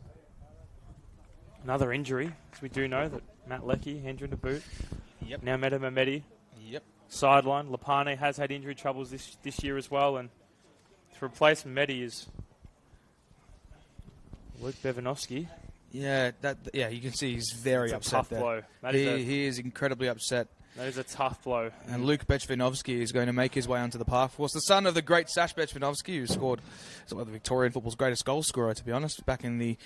another injury, as we do know that Matt Leckie, injured in the boot. Yep. Now Meta Mehmeti. Yep. Sideline. Lapane has had injury troubles this year as well, and to replace Mehmeti is Luke Bevanovsky. Yeah, you can see he's very upset there. Blow. He is incredibly upset. That is a tough blow. And Luke Bechvinovsky is going to make his way onto the path. Of course, the son of the great Sash Bechvinovsky, who scored some of the Victorian football's greatest goal scorer, to be honest, back in the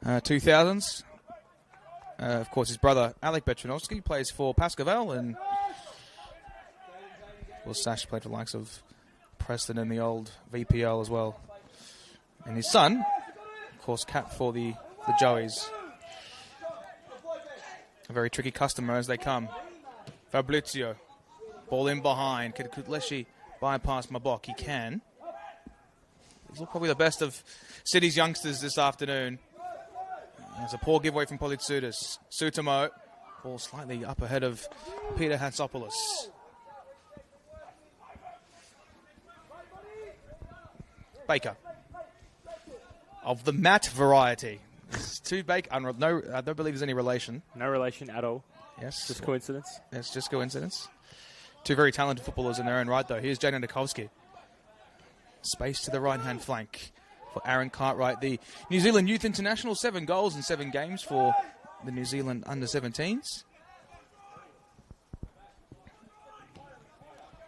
2000s. Of course, his brother, Alec Bechvinovsky, plays for Pascaval, and Sash played for the likes of Preston and the old VPL as well. And his son, of course, capped for the Joeys. A very tricky customer as they come. Fabrizio, ball in behind. Could Kudleshi bypass Mabok? He can. He's probably the best of City's youngsters this afternoon. There's a poor giveaway from Politsoutis. Sutamo, ball slightly up ahead of Peter Hatsopoulos. Baker. Of the Matt variety. To Baker. I don't believe there's any relation. No relation at all. Yes. Just coincidence. It's just coincidence. Two very talented footballers in their own right, though. Here's Jaden Nikovsky. Space to the right-hand flank for Aaron Cartwright, the New Zealand Youth International. 7 goals in 7 games for the New Zealand under-17s.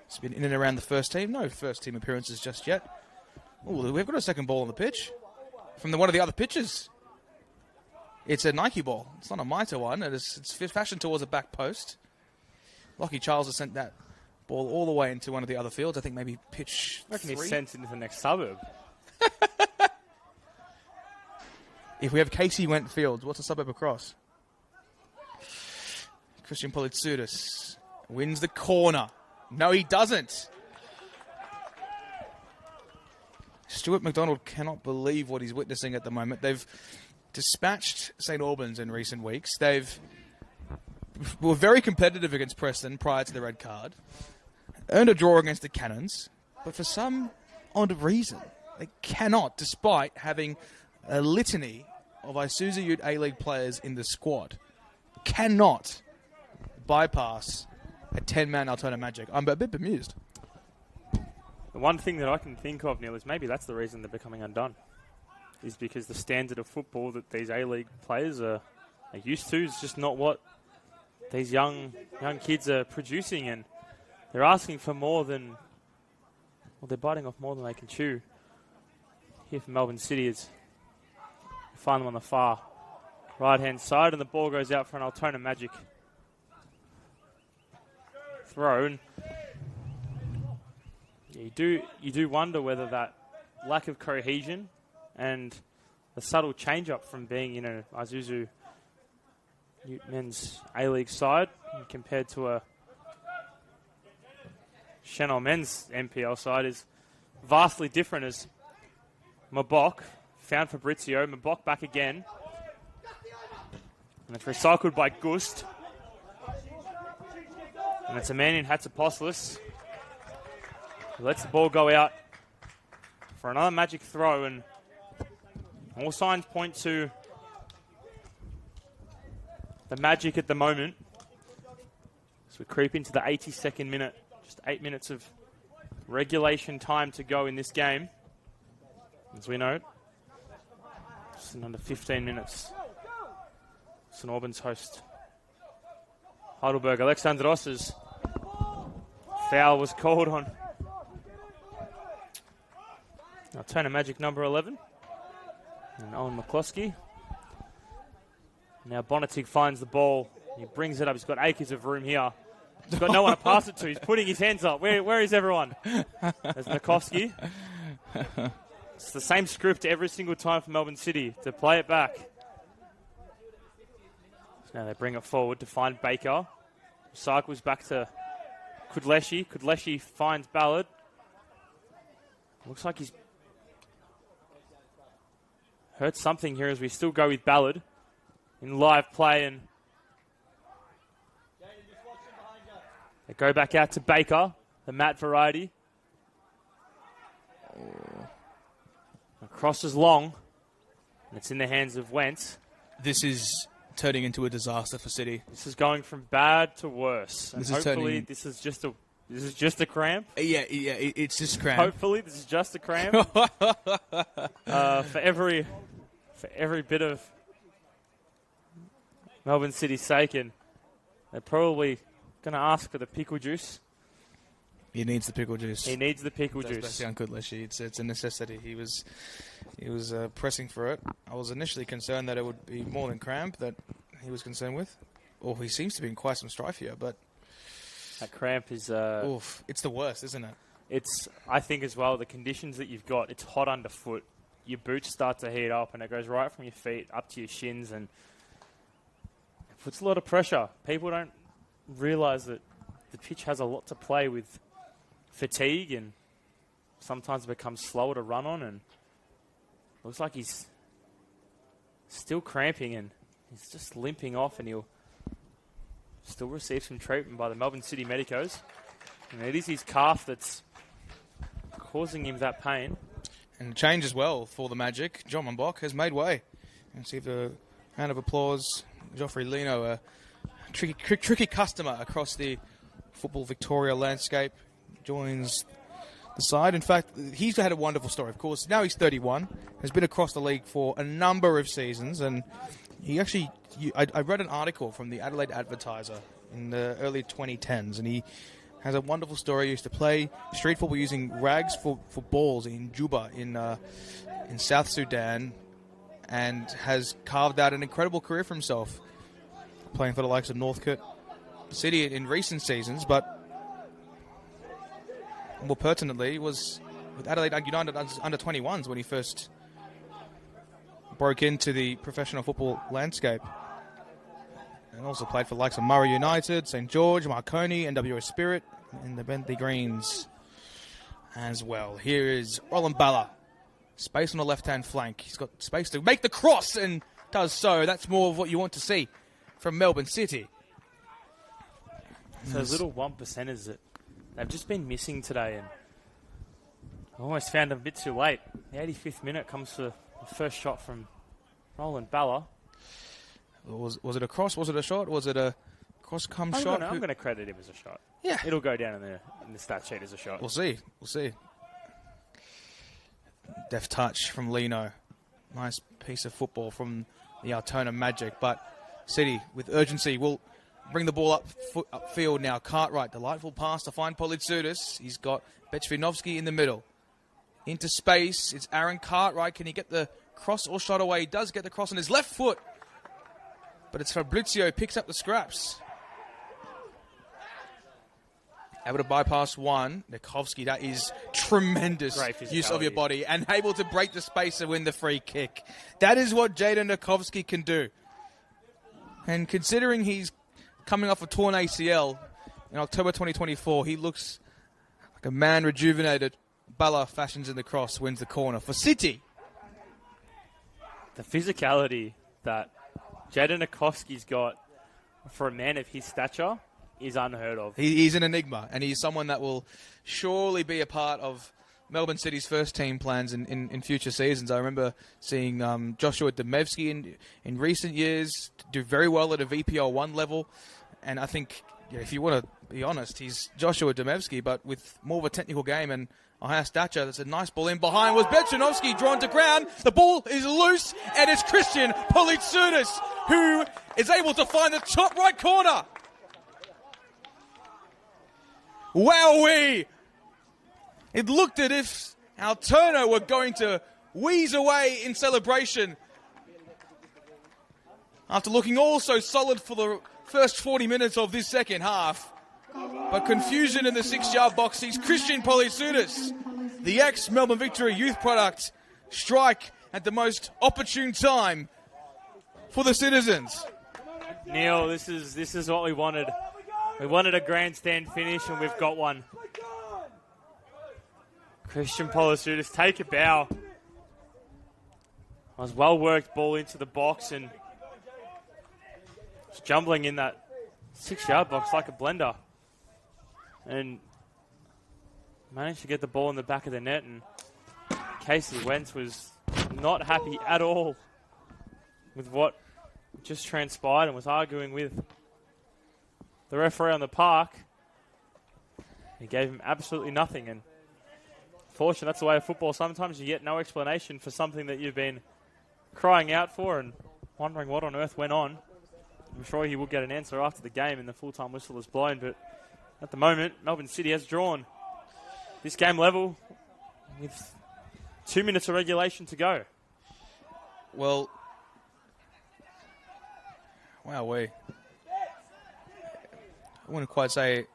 It's been in and around the first team. No first team appearances just yet. Oh, we've got a second ball on the pitch from one of the other pitches. It's a Nike ball. It's not a Mitre one. It's fashioned towards a back post. Lockie Charles has sent that ball all the way into one of the other fields. I think maybe pitch I reckon 3. he's sent into the next suburb. If we have Casey Went Fields, what's the suburb across? Christian Politsudis wins the corner. No, he doesn't. Stuart McDonald cannot believe what he's witnessing at the moment. They've dispatched St Albans in recent weeks. Were very competitive against Preston prior to the red card. Earned a draw against the Cannons. But for some odd reason, they cannot, despite having a litany of Isuzu Ute A-League players in the squad, cannot bypass a 10-man Altona Magic. I'm a bit bemused. The one thing that I can think of, Neil, is maybe that's the reason they're becoming undone. Is because the standard of football that these A-League players are used to is just not what these young kids are producing, and they're asking for more than, well, they're biting off more than they can chew. Here from Melbourne City is find them on the far right-hand side, and the ball goes out for an Altona Magic throw. And you do wonder whether that lack of cohesion and the subtle change-up from being in a Isuzu Ute men's A-League side compared to a Senol men's NPL side is vastly different, as Mabok found Fabrizio. Mabok back again. And it's recycled by Gust. And it's a man in Hatzipopolis who lets the ball go out for another Magic throw, and all signs point to the Magic at the moment. So we creep into the 82nd minute. Just 8 minutes of regulation time to go in this game. As we know, just in under 15 minutes, St Albans host Heidelberg. Alexandros' foul was called on Altona Magic number 11. And Owen McCloskey. Now Bonatig finds the ball. He brings it up. He's got acres of room here. He's got no one to pass it to. He's putting his hands up. Where is everyone? There's Makovsky. It's the same script every single time for Melbourne City to play it back. So now they bring it forward to find Baker. Cycles back to Kudleshi. Kudleshi finds Ballard. Looks like he's hurt something here as we still go with Ballard in live play, and they go back out to Baker, the Matt variety. The cross is long, and it's in the hands of Wentz. This is turning into a disaster for City. This is going from bad to worse. And This is hopefully turning- this is just a cramp. Yeah, it's just cramp. Hopefully this is just a cramp. For every bit of Melbourne City's sake, and they're probably going to ask for the pickle juice. He needs the pickle juice. He needs the pickle That's juice. best young Kudleshi. It's a necessity. He was pressing for it. I was initially concerned that it would be more than cramp that he was concerned with. Or he seems to be in quite some strife here, but That cramp is... oof, it's the worst, isn't it? It's, I think as well, the conditions that you've got, it's hot underfoot. Your boots start to heat up, and it goes right from your feet up to your shins, and it puts a lot of pressure. People don't realise that the pitch has a lot to play with fatigue, and sometimes it becomes slower to run on, and looks like he's still cramping, and he's just limping off, and he'll still receive some treatment by the Melbourne City Medicos. And it is his calf that's causing him that pain. And change as well for the Magic. John Mambok has made way. And receive a round of applause. Joffrey Lino, a tricky customer across the Football Victoria landscape, joins the side. In fact, he's had a wonderful story, of course. Now he's 31, has been across the league for a number of seasons, and I read an article from the Adelaide Advertiser in the early 2010s, and he has a wonderful story. He used to play street football using rags for balls in Juba in South Sudan, and has carved out an incredible career for himself, playing for the likes of Northcote City in recent seasons, but more pertinently was with Adelaide United under 21s when he first broke into the professional football landscape. And also played for the likes of Murray United, St George, Marconi, NWS Spirit, and the Bentley Greens as well. Here is Roland Balla. Space on the left-hand flank. He's got space to make the cross and does so. That's more of what you want to see from Melbourne City. Those little 1%ers that they've just been missing today, and I almost found them a bit too late. The 85th minute comes for the first shot from Roland Balla. Was it a cross? Was it a shot? Was it a cross-come shot? I'm going to credit him as a shot. Yeah. It'll go down in the stat sheet as a shot. We'll see. Deft touch from Lino. Nice piece of football from the Altona Magic. But City, with urgency, will bring the ball upfield now. Cartwright, delightful pass to find Politsudis. He's got Bechvinovsky in the middle. Into space, it's Aaron Cartwright. Can he get the cross or shot away? He does get the cross on his left foot. But it's Fabrizio picks up the scraps. Able to bypass one. Nikovsky, that is tremendous use of your body. And able to break the space and win the free kick. That is what Jaden Nikovsky can do. And considering he's coming off a torn ACL in October 2024, he looks like a man rejuvenated. Balla fashions in the cross, wins the corner for City. The physicality that Jaden Nikovsky's got for a man of his stature is unheard of. He's an enigma, and he's someone that will surely be a part of Melbourne City's first team plans in future seasons. I remember seeing Joshua Demevsky in recent years do very well at a VPL 1 level, and I think if you want to be honest, he's Joshua Demevsky, but with more of a technical game and a higher stature. That's a nice ball in behind. Was Bechanovsky drawn to ground? The ball is loose, and it's Christian Politsudis who is able to find the top right corner. Wowee! It looked as if Altona were going to wheeze away in celebration after looking all so solid for the first 40 minutes of this second half. But confusion in the 6-yard box sees Christian Politsudis, the ex-Melbourne Victory youth product, strike at the most opportune time for the citizens. Neil, this is what we wanted. We wanted a grandstand finish, and we've got one. Christian Politsudis, take a bow. Was well-worked ball into the box, and was jumbling in that 6-yard box like a blender. And managed to get the ball in the back of the net, and Casey Wentz was not happy at all with what just transpired and was arguing with the referee on the park. He gave him absolutely nothing, and fortunately, that's the way of football. Sometimes you get no explanation for something that you've been crying out for and wondering what on earth went on. I'm sure he will get an answer after the game and the full-time whistle is blown, but at the moment, Melbourne City has drawn this game level with 2 minutes of regulation to go. Well, wowee. I wouldn't quite say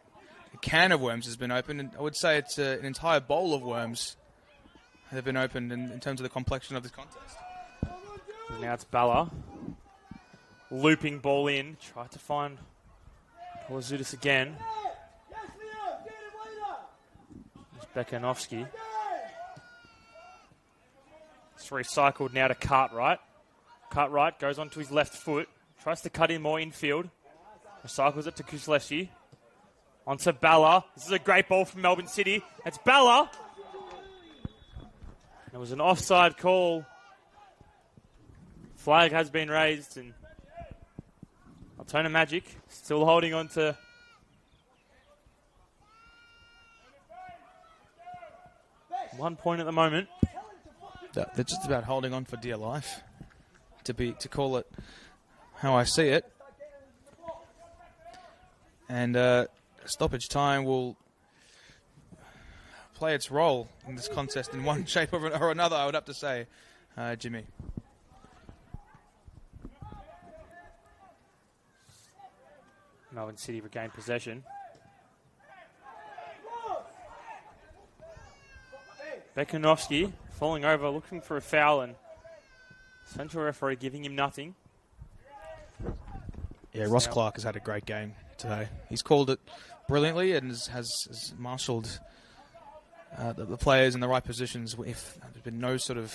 a can of worms has been opened. I would say it's an entire bowl of worms that have been opened in terms of the complexion of this contest. Now it's Balla. Looping ball in. Tried to find Politsudis again. Bekanovsky. It's recycled now to Cartwright. Cartwright goes onto his left foot. Tries to cut in more infield. Recycles it to Kuslevsky. Onto Balla. This is a great ball from Melbourne City. It's Balla. It was an offside call. Flag has been raised, and Altona Magic still holding on to one point at the moment. They're just about holding on for dear life. To call it how I see it. And stoppage time will play its role in this contest in one shape or another, I would have to say, Jimmy. Melbourne City regained possession. Bekanovsky falling over, looking for a foul, and central referee giving him nothing. Yeah, Ross Clark has had a great game today. He's called it brilliantly and has marshalled the players in the right positions. If there's been no sort of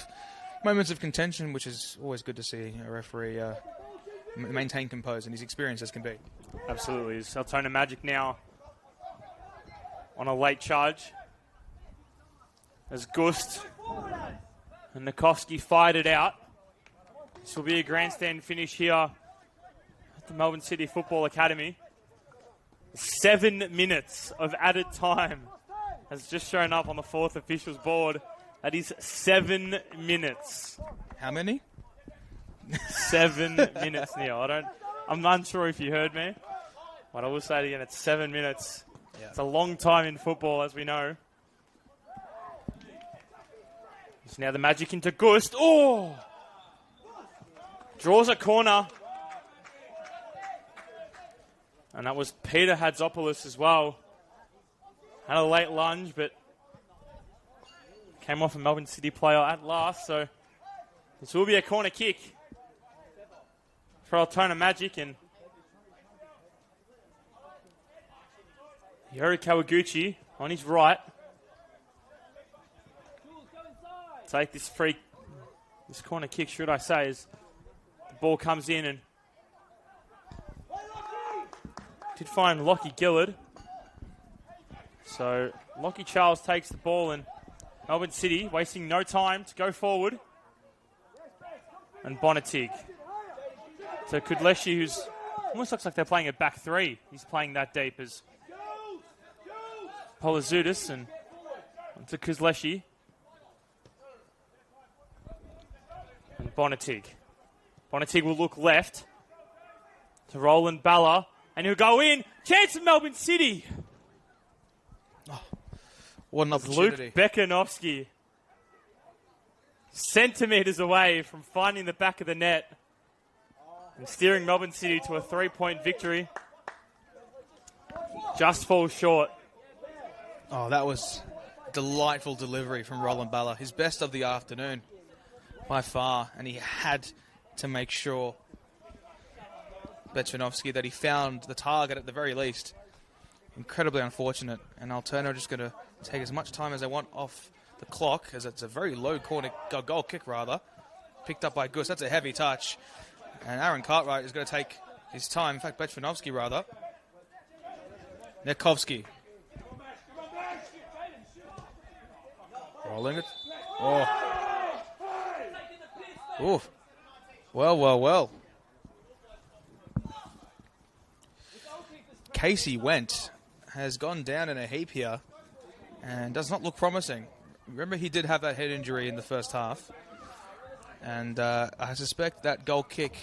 moments of contention, which is always good to see a referee maintain composed and his experience as can be. Absolutely. It's Altona Magic now on a late charge. As Gust and Nikovsky fight it out. This will be a grandstand finish here at the Melbourne City Football Academy. 7 minutes of added time has just shown up on the fourth official's board. That is 7 minutes. How many? 7 minutes, Neil. I'm unsure if you heard me, but I will say it again. It's 7 minutes. Yeah. It's a long time in football, as we know. It's now the Magic into Gust. Oh! Draws a corner. And that was Peter Hadzopoulos as well. Had a late lunge, but came off a Melbourne City player at last. So this will be a corner kick for Altona Magic. And Yuri Kawaguchi on his right. Take this corner kick, should I say, as the ball comes in, and did find Lockie Gillard. So Lockie Charles takes the ball, and Melbourne City wasting no time to go forward. And Bonatig to Kudleshi, who's almost looks like they're playing a back three. He's playing that deep as Polizudis, and to Kudleshi. And Bonatig. Bonatig will look left to Roland Balla, and he'll go in. Chance of Melbourne City. Oh, what an opportunity. Luke Bekanovsky, centimetres away from finding the back of the net and steering Melbourne City to a 3-point victory. Just falls short. Oh, that was a delightful delivery from Roland Balla. His best of the afternoon by far, and he had to make sure, Bekanovsky, that he found the target at the very least. Incredibly unfortunate, and Altona are just going to take as much time as they want off the clock, as it's a very low corner goal kick, rather. Picked up by Gus. That's a heavy touch. And Aaron Cartwright is going to take his time. In fact, Bekanovsky, rather. Nikovsky. Rolling it. Oh. Oof. Well. Casey Went has gone down in a heap here and does not look promising. Remember, he did have that head injury in the first half. And I suspect that goal kick,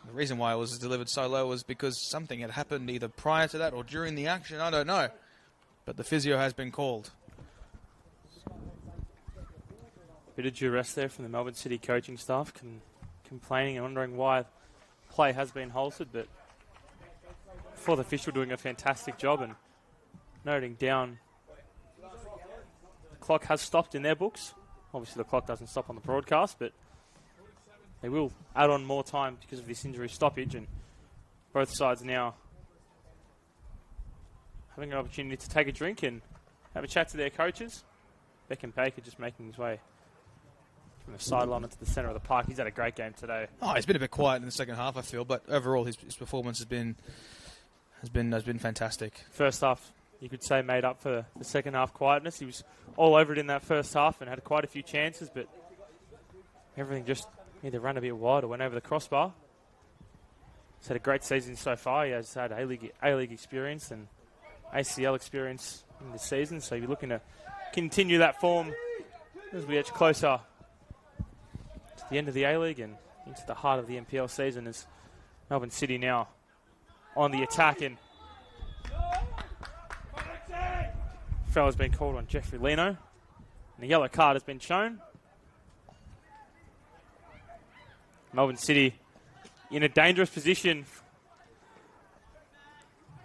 the reason why it was delivered so low was because something had happened either prior to that or during the action. I don't know. But the physio has been called. Bit of duress there from the Melbourne City coaching staff, complaining and wondering why play has been halted, but fourth official doing a fantastic job and noting down the clock has stopped in their books. Obviously the clock doesn't stop on the broadcast, but they will add on more time because of this injury stoppage, and both sides now having an opportunity to take a drink and have a chat to their coaches. Beckham Baker just making his way from the sideline into the centre of the park. He's had a great game today. Oh, he's been a bit quiet in the second half, I feel, but overall his performance has been fantastic. First half, you could say, made up for the second half quietness. He was all over it in that first half and had quite a few chances, but everything just either ran a bit wide or went over the crossbar. He's had a great season so far. He has had A-League experience and ACL experience in the season, so you're looking to continue that form as we edge closer to the end of the A-League and into the heart of the NPL season, as Melbourne City now on the attack, and foul has been called on Jeffrey Leno. And the yellow card has been shown. Melbourne City in a dangerous position.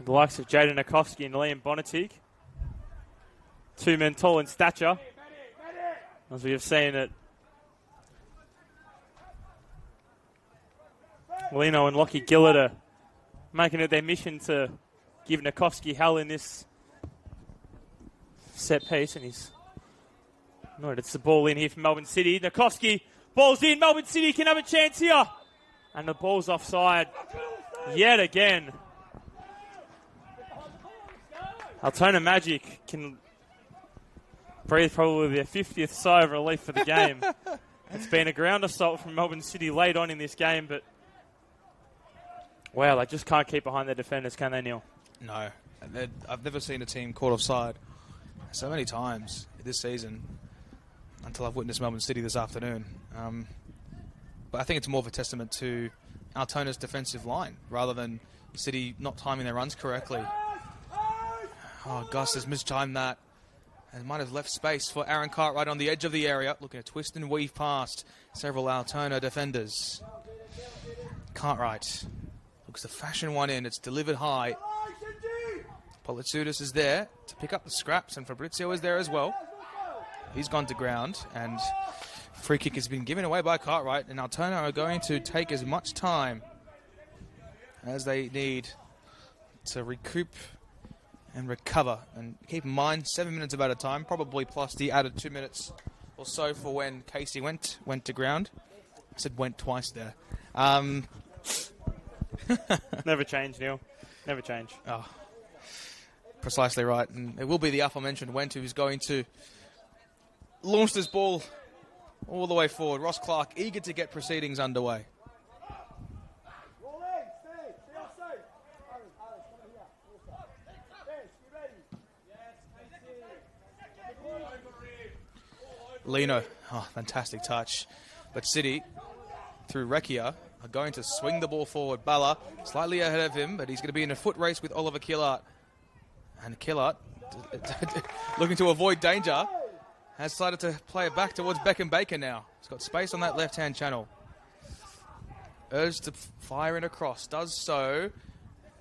The likes of Jaden Akowski and Liam Bonatig. 2 men tall in stature. As we have seen it. Leno and Lockie Gillett are making it their mission to give Akowski hell in this set piece. And he's noted it's the ball in here from Melbourne City. Akowski, ball's in. Melbourne City can have a chance here. And the ball's offside yet again. Altona Magic can breathe probably their 50th sigh of relief for the game. It's been a ground assault from Melbourne City late on in this game, but wow, they just can't keep behind their defenders, can they, Neil? No. I've never seen a team caught offside so many times this season until I've witnessed Melbourne City this afternoon. But I think it's more of a testament to Altona's defensive line rather than City not timing their runs correctly. Oh, Gus has mistimed that and might have left space for Aaron Cartwright on the edge of the area, looking to twist and weave past several Altona defenders. Cartwright looks to fashion one in. It's delivered high. Politsudis is there to pick up the scraps, and Fabrizio is there as well. He's gone to ground, and free kick has been given away by Cartwright, and Altona are going to take as much time as they need to recoup and recover. And keep in mind, 7 minutes about a time, probably plus the added 2 minutes or so for when Casey went to ground. I said went twice there. Never change, Neil. Never change. Oh, precisely right. And it will be the aforementioned Went who's going to launch this ball all the way forward. Ross Clark eager to get proceedings underway. Leno, oh, fantastic touch. But City, through Rekia, are going to swing the ball forward. Bala slightly ahead of him, but he's going to be in a foot race with Oliver Killart. And Killart, looking to avoid danger, has decided to play it back towards Beckham Baker now. He's got space on that left-hand channel. Urged to fire in across. Does so.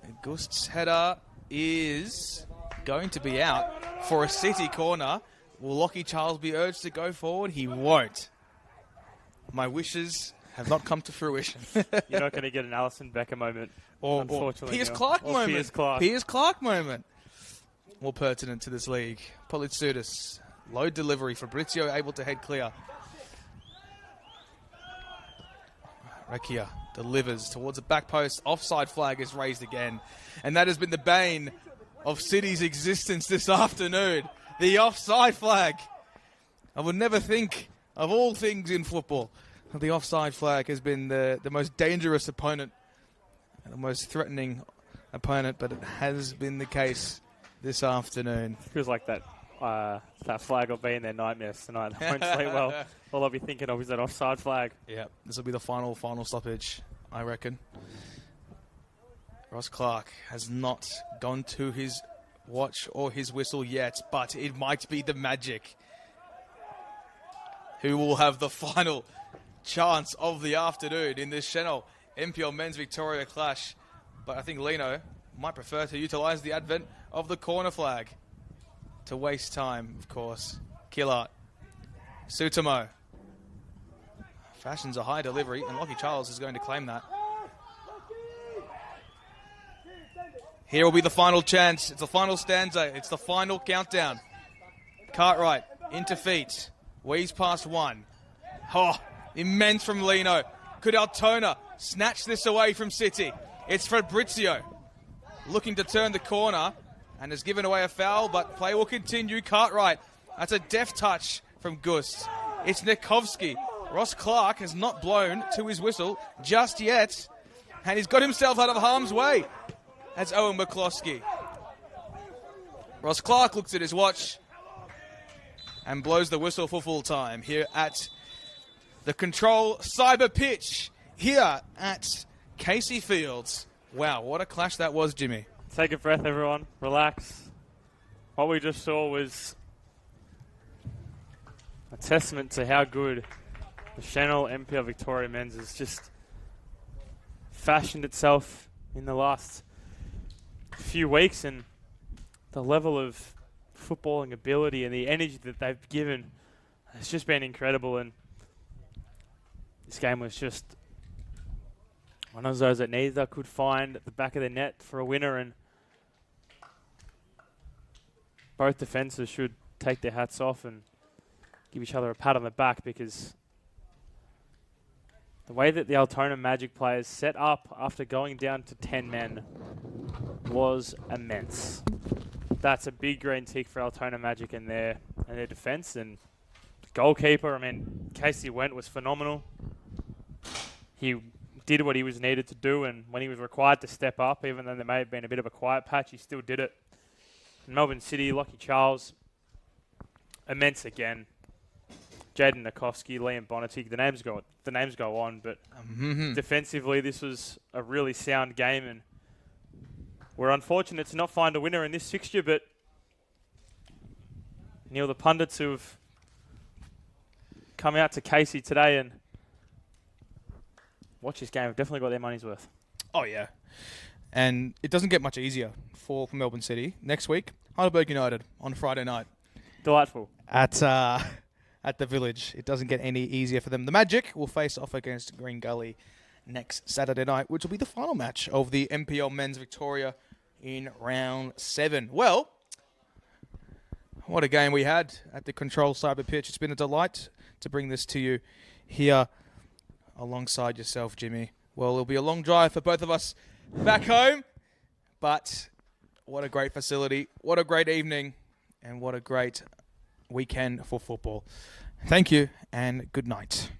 And Gust's header is going to be out for a City corner. Will Lockie Charles be urged to go forward? He won't. My wishes have not come to fruition. You're not going to get an Alison Becker moment, unfortunately. Piers Clark moment. Piers Clark. Piers Clark moment. More pertinent to this league. Politsudis, low delivery. Fabrizio able to head clear. Rekia delivers towards the back post. Offside flag is raised again. And that has been the bane of City's existence this afternoon. The offside flag. I would never think, of all things in football, the offside flag has been the most dangerous opponent and the most threatening opponent, but it has been the case this afternoon. Feels like that flag will be in their nightmares tonight. They won't sleep well. All I'll be thinking of is that offside flag. Yeah, this will be the final stoppage, I reckon. Ross Clark has not gone to his watch or his whistle yet, but it might be the Magic who will have the final chance of the afternoon in this Senol NPL Men's Victoria clash. But I think Leno might prefer to utilise the advent of the corner flag to waste time, of course. Killart. Sutamo. Fashions a high delivery, and Lockie Charles is going to claim that. Here will be the final chance. It's the final stanza. It's the final countdown. Cartwright into feet. Weaves past one. Oh, immense from Leno. Could Altona snatch this away from City? It's Fabrizio looking to turn the corner and has given away a foul, but play will continue. Cartwright. That's a deft touch from Gust. It's Nikovsky. Ross Clark has not blown to his whistle just yet, and he's got himself out of harm's way. That's Owen McCloskey. Ross Clark looks at his watch and blows the whistle for full time here at the Control Cyber Pitch here at Casey Fields. Wow, what a clash that was, Jimmy. Take a breath, everyone. Relax. What we just saw was a testament to how good the Senol NPL Victoria men's has just fashioned itself in the last few weeks, and the level of footballing ability and the energy that they've given has just been incredible. And this game was just one of those that neither could find at the back of the net for a winner, and both defences should take their hats off and give each other a pat on the back, because the way that the Altona Magic players set up after going down to 10 men was immense. That's a big green tick for Altona Magic and their defence. And the goalkeeper, I mean, Casey Went was phenomenal. He did what he was needed to do, and when he was required to step up, even though there may have been a bit of a quiet patch, he still did it. In Melbourne City, Lockie Charles, immense again. Jaden Nikovsky, Liam Bonatig, the names go on, but defensively this was a really sound game, and we're unfortunate to not find a winner in this fixture, but Neil, the pundits who have come out to Casey today and watch this game have definitely got their money's worth. Oh, yeah. And it doesn't get much easier for Melbourne City. Next week, Heidelberg United on Friday night. Delightful. At the Village. It doesn't get any easier for them. The Magic will face off against Green Gully next Saturday night, which will be the final match of the NPL Men's Victoria in round 7. Well, what a game we had at the Control Cyber Pitch. It's been a delight to bring this to you here alongside yourself, Jimmy. Well, it'll be a long drive for both of us back home, but what a great facility, what a great evening, and what a great weekend for football. Thank you, and good night.